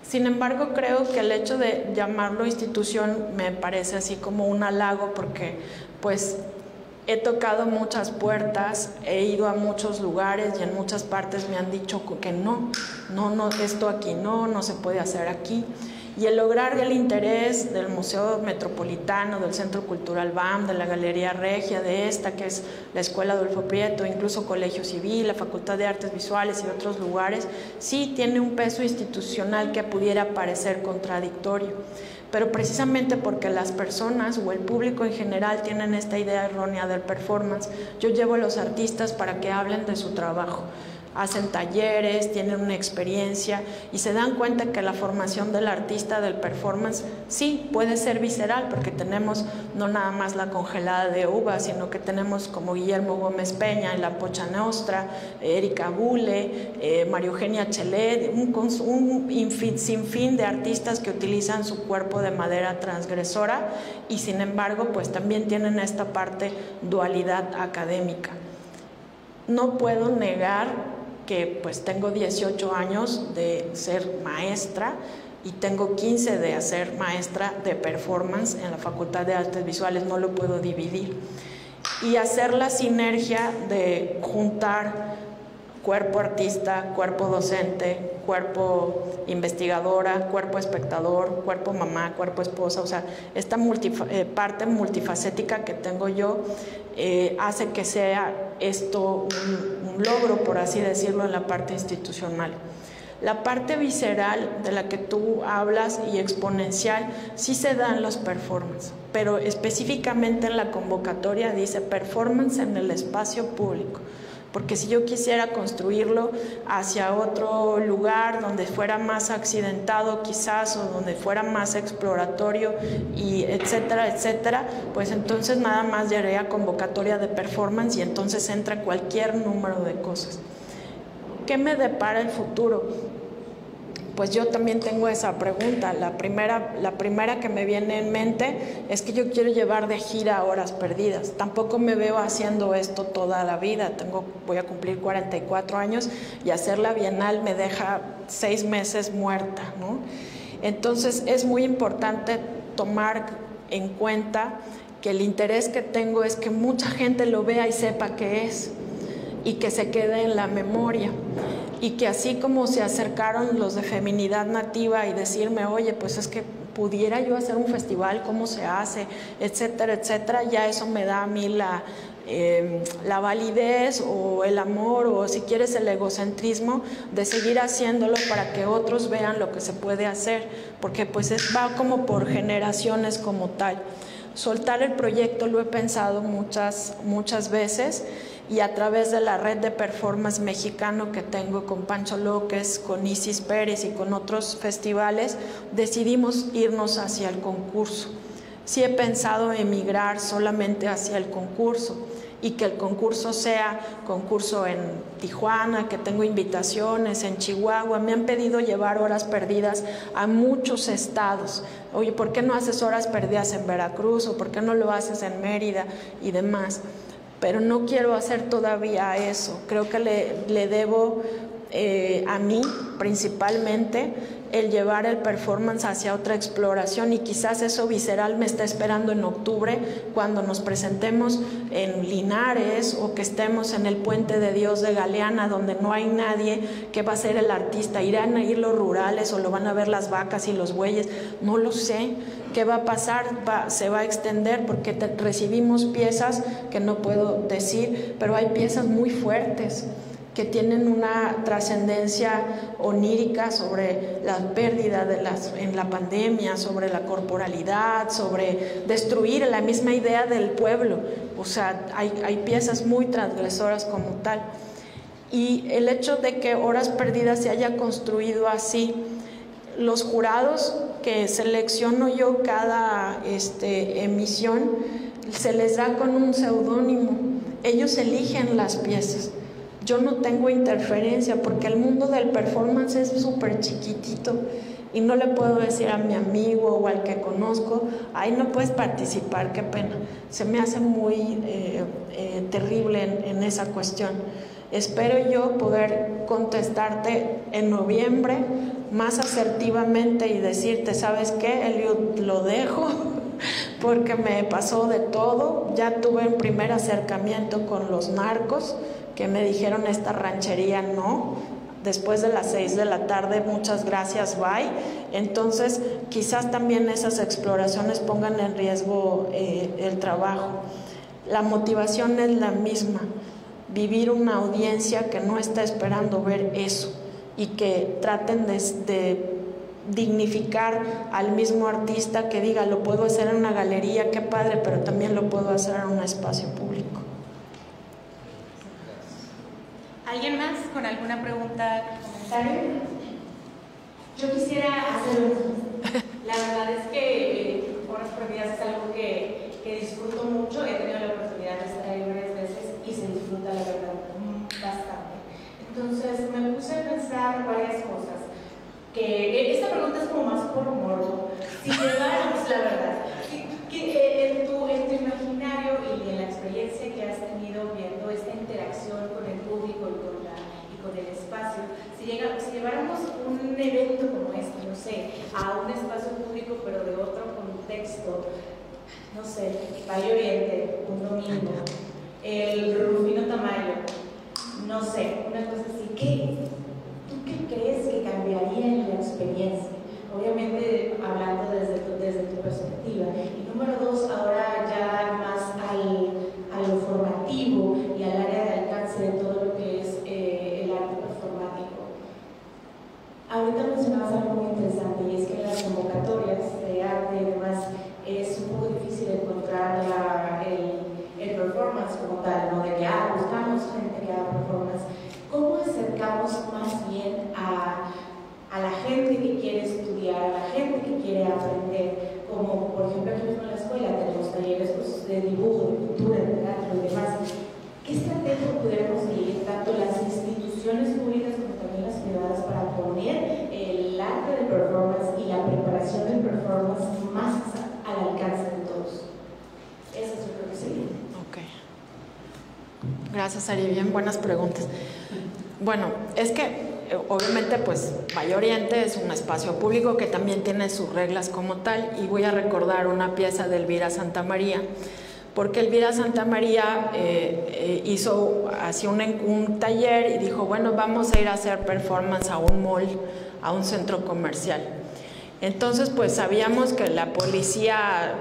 Sin embargo, creo que el hecho de llamarlo institución me parece así como un halago, porque pues he tocado muchas puertas, he ido a muchos lugares y en muchas partes me han dicho que no, esto aquí no se puede hacer aquí. Y el lograr el interés del Museo Metropolitano, del Centro Cultural BAM, de la Galería Regia, de esta que es la Escuela Adolfo Prieto, incluso Colegio Civil, la Facultad de Artes Visuales y otros lugares, sí tiene un peso institucional que pudiera parecer contradictorio. Pero precisamente porque las personas o el público en general tienen esta idea errónea del performance, yo llevo a los artistas para que hablen de su trabajo. Hacen talleres, tienen una experiencia y se dan cuenta que la formación del artista del performance sí puede ser visceral, porque tenemos no nada más la congelada de uvas, sino que tenemos como Guillermo Gómez Peña en La Pocha Nostra, Erika Bule, María Eugenia Chelet, un sinfín de artistas que utilizan su cuerpo de manera transgresora y sin embargo pues también tienen esta parte dualidad académica. No puedo negar que pues tengo 18 años de ser maestra y tengo 15 de ser maestra de performance en la Facultad de Artes Visuales, no lo puedo dividir. Y hacer la sinergia de juntar cuerpo artista, cuerpo docente, cuerpo investigadora, cuerpo espectador, cuerpo mamá, cuerpo esposa, o sea, esta parte multifacética que tengo yo hace que sea esto un logro, por así decirlo, en la parte institucional. La parte visceral de la que tú hablas y exponencial sí se da en los performances, pero específicamente en la convocatoria dice performance en el espacio público. Porque si yo quisiera construirlo hacia otro lugar donde fuera más accidentado quizás, o donde fuera más exploratorio, y etcétera, etcétera, pues entonces nada más llegaría a convocatoria de performance y entonces entra cualquier número de cosas. ¿Qué me depara el futuro? Pues yo también tengo esa pregunta. La primera que me viene en mente es que yo quiero llevar de gira Horas Perdidas. Tampoco me veo haciendo esto toda la vida. Voy a cumplir 44 años y hacer la Bienal me deja 6 meses muerta, ¿no? Entonces es muy importante tomar en cuenta que el interés que tengo es que mucha gente lo vea y sepa qué es y que se quede en la memoria. Y que así como se acercaron los de Feminidad Nativa y decirme, oye, pues es que pudiera yo hacer un festival, cómo se hace, etcétera, etcétera, ya eso me da a mí la validez o el amor o si quieres el egocentrismo de seguir haciéndolo para que otros vean lo que se puede hacer, porque pues va como por generaciones como tal. Soltar el proyecto lo he pensado muchas veces, y a través de la red de performance mexicano que tengo con Pancho López, con Isis Pérez y con otros festivales, decidimos irnos hacia el concurso. Sí he pensado emigrar solamente hacia el concurso y que el concurso sea concurso en Tijuana, que tengo invitaciones en Chihuahua. Me han pedido llevar Horas Perdidas a muchos estados. Oye, ¿por qué no haces Horas Perdidas en Veracruz? ¿O por qué no lo haces en Mérida? Y demás. Pero no quiero hacer todavía eso. Creo que le debo a mí principalmente el llevar el performance hacia otra exploración, y quizás eso visceral me está esperando en octubre cuando nos presentemos en Linares o que estemos en el Puente de Dios de Galeana, donde no hay nadie. ¿Qué va a hacer el artista? ¿Irán a ir los rurales o lo van a ver las vacas y los bueyes? No lo sé. ¿Qué va a pasar? Se va a extender porque recibimos piezas que no puedo decir, pero hay piezas muy fuertes que tienen una trascendencia onírica sobre la pérdida en la pandemia, sobre la corporalidad, sobre destruir la misma idea del pueblo. O sea, hay piezas muy transgresoras como tal. Y el hecho de que Horas Perdidas se haya construido así, los jurados que selecciono yo cada emisión, se les da con un seudónimo. Ellos eligen las piezas. Yo no tengo interferencia porque el mundo del performance es súper chiquitito y no le puedo decir a mi amigo o al que conozco, ay, no puedes participar, qué pena. Se me hace muy terrible en esa cuestión. Espero yo poder contestarte en noviembre más asertivamente y decirte, ¿sabes qué, Eliud? Lo dejo porque me pasó de todo. Ya tuve un primer acercamiento con los narcos que me dijeron, esta ranchería no, después de las 6 de la tarde, muchas gracias, bye. Entonces quizás también esas exploraciones pongan en riesgo el trabajo. La motivación es la misma, vivir una audiencia que no está esperando ver eso y que traten de dignificar al mismo artista, que diga, lo puedo hacer en una galería, qué padre, pero también lo puedo hacer en un espacio público. ¿Alguien más con alguna pregunta o comentario? Yo quisiera hacer una. La verdad es que Horas Perdidas es algo que disfruto mucho. He tenido la oportunidad de estar ahí varias veces y se disfruta, la verdad, bastante. Entonces me puse a pensar varias cosas. Que esta pregunta es como más por morbo. Si lleváramos, la verdad, que en tu imaginario y en la experiencia que has tenido viendo esta interacción con el público y con el espacio, si lleváramos un evento como este, no sé, a un espacio público pero de otro contexto, no sé, Valle Oriente, un domingo, el Rufino Tamayo, no sé, una cosa así, ¿tú qué crees que cambiaría en la experiencia? Obviamente hablando desde tu perspectiva. Y número dos, ahora ya más a lo formativo y al área de alcance de todo lo que es el arte performático. Ahorita mencionabas algo muy interesante, y es que en las convocatorias de arte y demás es un poco difícil encontrar el performance como tal, ¿no? De que buscamos gente que haga performance. ¿Cómo acercamos más bien a la gente que quiere estudiar, a la gente que quiere aprender? Como por ejemplo aquí mismo en la escuela tenemos talleres de dibujo, de pintura, de teatro y demás. ¿Qué estrategia pudiéramos seguir tanto las instituciones públicas como también las privadas para poner el arte del performance y la preparación del performance más al alcance de todos? Eso es lo que sería. Ok. Gracias, Ari. Bien, buenas preguntas. Bueno, es que obviamente pues Valle Oriente es un espacio público que también tiene sus reglas como tal, y voy a recordar una pieza de Elvira Santamaría, porque Elvira Santamaría hizo así un taller y dijo, bueno, vamos a ir a hacer performance a un mall, a un centro comercial. Entonces pues sabíamos que la policía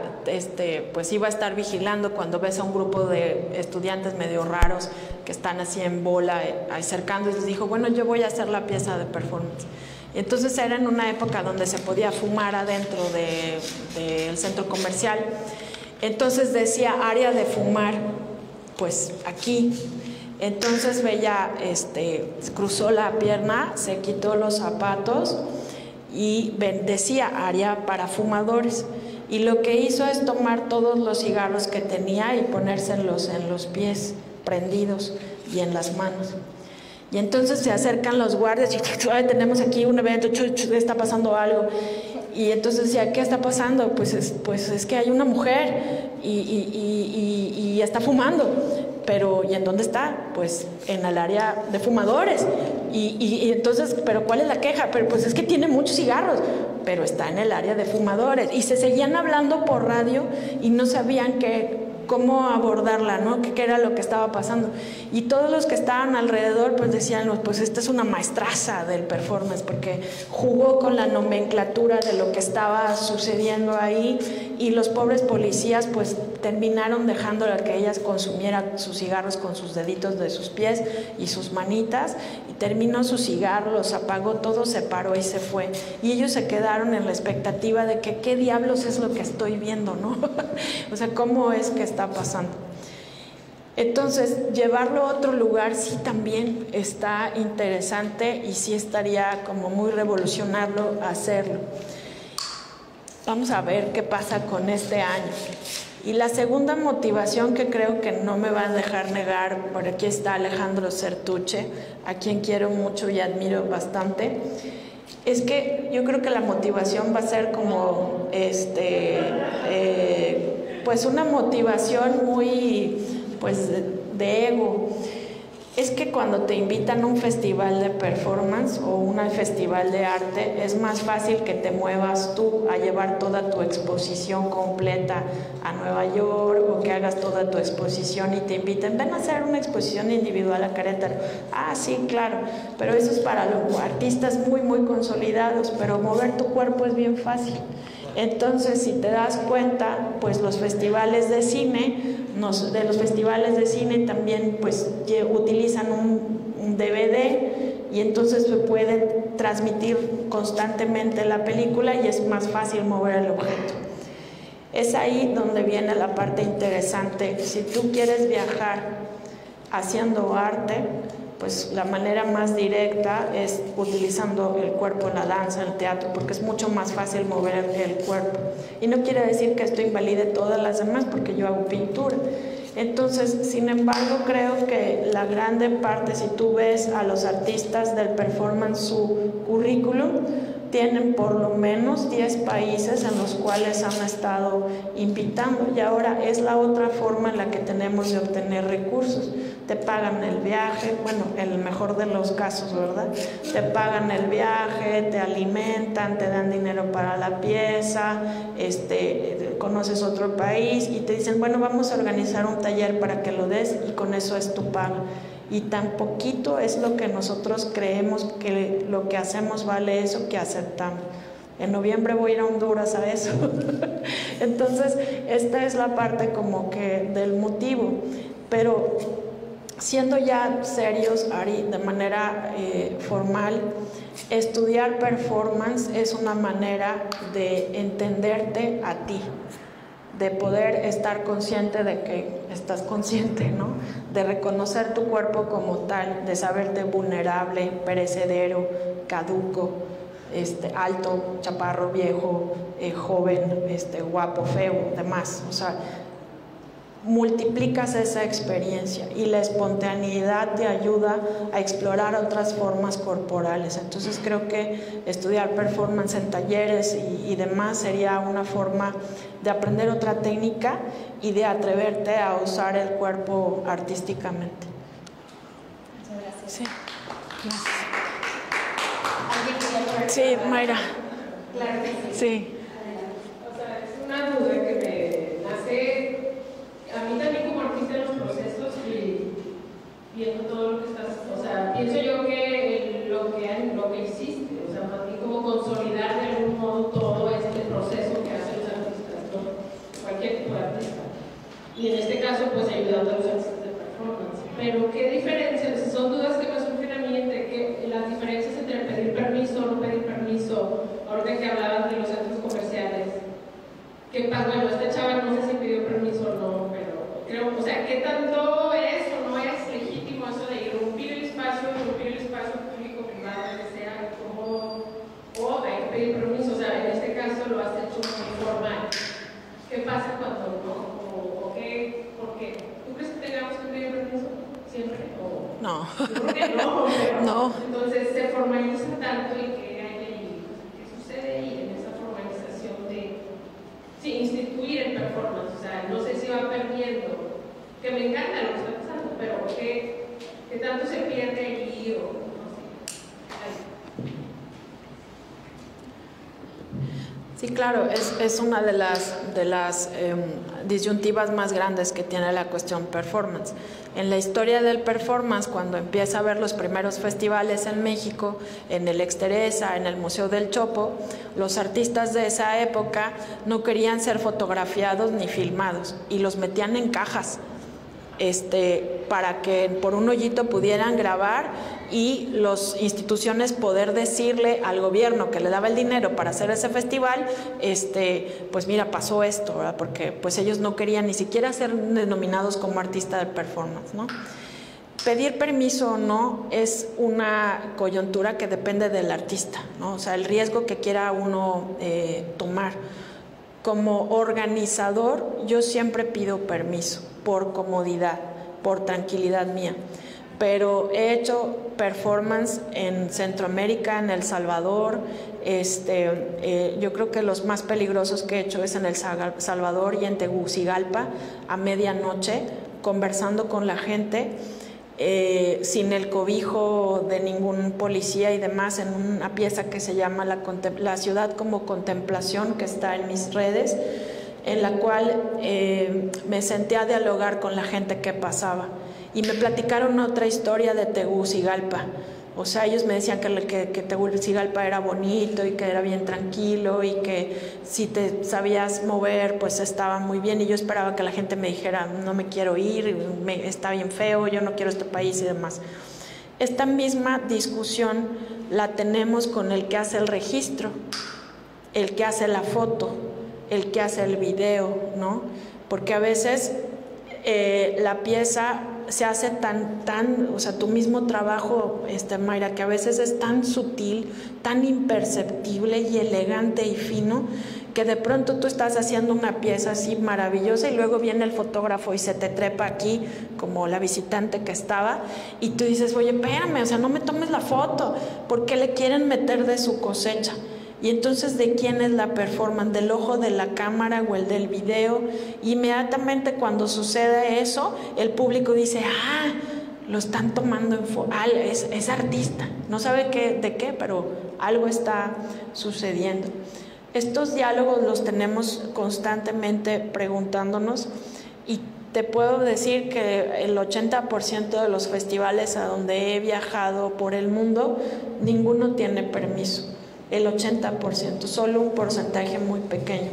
pues iba a estar vigilando cuando ves a un grupo de estudiantes medio raros que están así en bola acercando, y les dijo, bueno, yo voy a hacer la pieza de performance. Entonces era en una época donde se podía fumar adentro del centro comercial. Entonces decía área de fumar, pues aquí. Entonces Bella cruzó la pierna, se quitó los zapatos y decía área para fumadores, y lo que hizo es tomar todos los cigarros que tenía y ponérselos en los pies prendidos y en las manos. Y entonces se acercan los guardias y tenemos aquí un evento, está pasando algo. Y entonces decía, ¿qué está pasando? Pues es que hay una mujer y está fumando. pero ¿y en dónde está? Pues en el área de fumadores. Y entonces, ¿pero cuál es la queja? Pero pues es que tiene muchos cigarros, pero está en el área de fumadores. Y se seguían hablando por radio y no sabían cómo abordarla, ¿no? ¿Qué era lo que estaba pasando? Y todos los que estaban alrededor pues decían, pues esta es una maestraza del performance, porque jugó con la nomenclatura de lo que estaba sucediendo ahí, y los pobres policías pues terminaron dejándola que ella consumiera sus cigarros con sus deditos de sus pies y sus manitas, y terminó su cigarro, los apagó, todo se paró y se fue. Y ellos se quedaron en la expectativa de que qué diablos es lo que estoy viendo, ¿no? O sea, ¿cómo es que está pasando? Entonces, llevarlo a otro lugar sí también está interesante y sí estaría como muy revolucionarlo hacerlo. Vamos a ver qué pasa con este año. Y la segunda motivación que creo que no me va a dejar negar, por aquí está Alejandro Certuche, a quien quiero mucho y admiro bastante, es que yo creo que la motivación va a ser como pues una motivación muy pues de ego. Es que cuando te invitan a un festival de performance o un festival de arte, es más fácil que te muevas tú a llevar toda tu exposición completa a Nueva York, o que hagas toda tu exposición y te inviten, ven a hacer una exposición individual a Querétaro. Ah, sí, claro, pero eso es para los artistas muy, muy consolidados, pero mover tu cuerpo es bien fácil. Entonces, si te das cuenta, pues los festivales de cine, también pues utilizan un DVD, y entonces se puede transmitir constantemente la película y es más fácil mover el objeto. Es ahí donde viene la parte interesante. Si tú quieres viajar haciendo arte, pues la manera más directa es utilizando el cuerpo en la danza, en el teatro, porque es mucho más fácil mover el cuerpo. Y no quiere decir que esto invalide todas las demás, porque yo hago pintura. Entonces, sin embargo, creo que la grande parte, si tú ves a los artistas del performance, su currículum, tienen por lo menos 10 países en los cuales han estado invitando, y ahora es la otra forma en la que tenemos de obtener recursos. Te pagan el viaje, bueno, en el mejor de los casos, ¿verdad? Te pagan el viaje, te alimentan, te dan dinero para la pieza, conoces otro país y te dicen, bueno, vamos a organizar un taller para que lo des, y con eso es tu paga. Y tan poquito es lo que nosotros creemos que lo que hacemos vale eso, que aceptamos. En noviembre voy a ir a Honduras a eso. Entonces, esta es la parte como que del motivo. Pero siendo ya serios, Ari, de manera formal, estudiar performance es una manera de entenderte a ti, de poder estar consciente de que estás consciente, ¿no? De reconocer tu cuerpo como tal, de saberte vulnerable, perecedero, caduco, alto, chaparro, viejo, joven, guapo, feo, demás. O sea, multiplicas esa experiencia, y la espontaneidad te ayuda a explorar otras formas corporales. Entonces creo que estudiar performance en talleres y demás sería una forma de aprender otra técnica y de atreverte a usar el cuerpo artísticamente. Muchas gracias. Sí, ¿Alguien sí, Mayra. Claro que sí. Sí. O sea, es una duda que me nace a mí también como artista en los procesos, y viendo todo lo que estás, o sea, pienso yo que lo que hiciste, o sea, más bien como consolidar de algún modo todo este proceso que hacen los artistas, ¿no? Cualquier tipo de artista. Y en este caso, pues ayudando a los artistas de performance. Pero ¿qué diferencias? Son dudas que me surgen a mí entre las diferencias entre pedir permiso o no pedir permiso. Ahorita que hablaban de los centros comerciales, que bueno, esta chava no sé si pidió permiso o no, pero creo, o sea, ¿qué tanto es o no es legítimo eso de irrumpir el espacio público, privado, que sea, como, o hay que pedir permiso? O sea, en este caso lo has hecho muy formal. ¿Qué pasa cuando no? ¿O qué? ¿Por qué? ¿Tú crees que tengamos que pedir permiso siempre? ¿O? No. Yo creo que no, pero No. entonces se formaliza tanto, y que hay ahí, ¿qué sucede ahí en esa formalización de instituir el performance? O sea, no sé si va perdiendo, que me encanta lo que está pasando, ¿Qué tanto se pierde allí o no sé? Sí, claro, es una de las disyuntivas más grandes que tiene la cuestión performance. En la historia del performance, cuando empieza a haber los primeros festivales en México, en el Exteresa, en el Museo del Chopo, los artistas de esa época no querían ser fotografiados ni filmados y los metían en cajas para que por un hoyito pudieran grabar y las instituciones poder decirle al gobierno que le daba el dinero para hacer ese festival, pues mira, pasó esto, ¿verdad? Porque pues ellos no querían ni siquiera ser denominados como artista de performance, ¿no? Pedir permiso o no es una coyuntura que depende del artista, ¿no? O sea, el riesgo que quiera uno tomar. Como organizador, yo siempre pido permiso por comodidad, por tranquilidad mía. Pero he hecho performance en Centroamérica, en El Salvador. Yo creo que los más peligrosos que he hecho es en El Salvador y en Tegucigalpa, a medianoche, conversando con la gente. Sin el cobijo de ningún policía y demás, en una pieza que se llama La ciudad como contemplación, que está en mis redes, en la cual me senté a dialogar con la gente que pasaba y me platicaron otra historia de Tegucigalpa. O sea, ellos me decían que Tegucigalpa era bonito y que era bien tranquilo y que si te sabías mover pues estaba muy bien, y yo esperaba que la gente me dijera no me quiero ir, está bien feo, yo no quiero este país y demás. Esta misma discusión la tenemos con el que hace el registro, el que hace la foto, el que hace el video, ¿no? Porque a veces la pieza se hace o sea, tu mismo trabajo, Mayra, que a veces es tan sutil, tan imperceptible y elegante y fino, que de pronto tú estás haciendo una pieza así maravillosa y luego viene el fotógrafo y se te trepa aquí, como la visitante que estaba, y tú dices, oye, espérame, o sea, no me tomes la foto, porque le quieren meter de su cosecha. Y entonces, ¿de quién es la performance? ¿Del ojo de la cámara o el del video? Inmediatamente cuando sucede eso, el público dice, lo están tomando en foto, es artista, no sabe de qué, pero algo está sucediendo. Estos diálogos los tenemos constantemente preguntándonos, y te puedo decir que el 80% de los festivales a donde he viajado por el mundo, ninguno tiene permiso. El 80%, solo un porcentaje muy pequeño.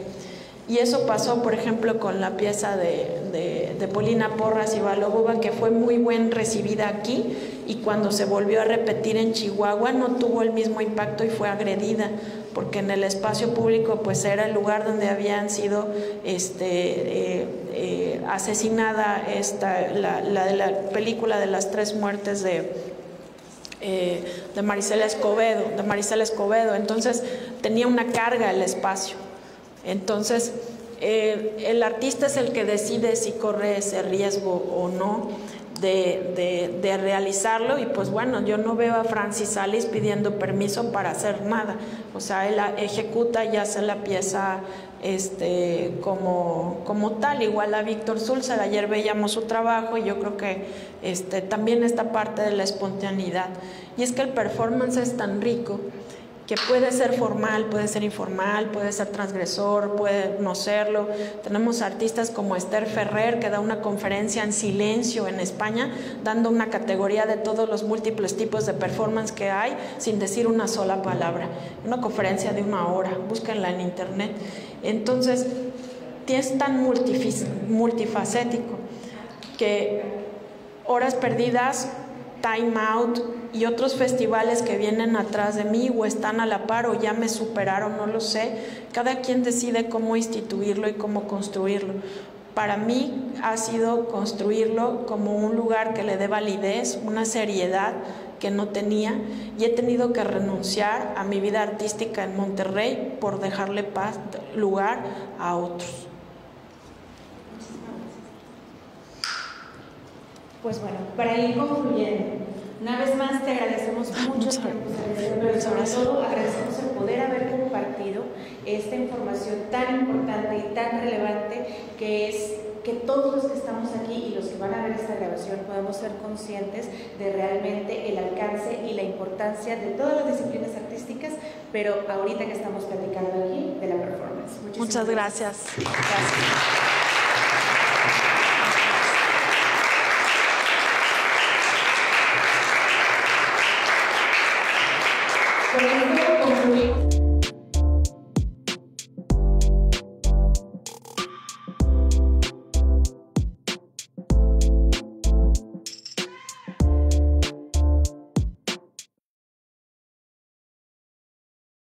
Y eso pasó, por ejemplo, con la pieza de Polina Porras y Balogova, que fue muy bien recibida aquí, y cuando se volvió a repetir en Chihuahua no tuvo el mismo impacto y fue agredida, porque en el espacio público pues era el lugar donde habían sido asesinada la película de las 3 muertes de Marisela Escobedo. Entonces tenía una carga el espacio. Entonces el artista es el que decide si corre ese riesgo o no de realizarlo, y pues bueno, yo no veo a Francis Salis pidiendo permiso para hacer nada. O sea, él ejecuta y hace la pieza como tal, igual a Víctor Sulzer. Ayer veíamos su trabajo y yo creo que también esta parte de la espontaneidad, y es que el performance es tan rico que puede ser formal, puede ser informal, puede ser transgresor, puede no serlo. Tenemos artistas como Esther Ferrer, que da una conferencia en silencio en España, dando una categoría de todos los múltiples tipos de performance que hay, sin decir una sola palabra. Una conferencia de 1 hora, búsquenla en internet. Entonces, es tan multifacético que Horas Perdidas, Time Out y otros festivales que vienen atrás de mí o están a la par o ya me superaron, no lo sé. Cada quien decide cómo instituirlo y cómo construirlo. Para mí ha sido construirlo como un lugar que le dé validez, una seriedad que no tenía, y he tenido que renunciar a mi vida artística en Monterrey por dejarle lugar a otros. Pues bueno, para ir concluyendo, una vez más te agradecemos mucho tiempo, pero sobre todo agradecemos el poder haber compartido esta información tan importante y tan relevante que que todos los que estamos aquí y los que van a ver esta grabación podamos ser conscientes de realmente el alcance y la importancia de todas las disciplinas artísticas, pero ahorita que estamos platicando aquí de la performance. Muchas gracias. Con esto concluimos.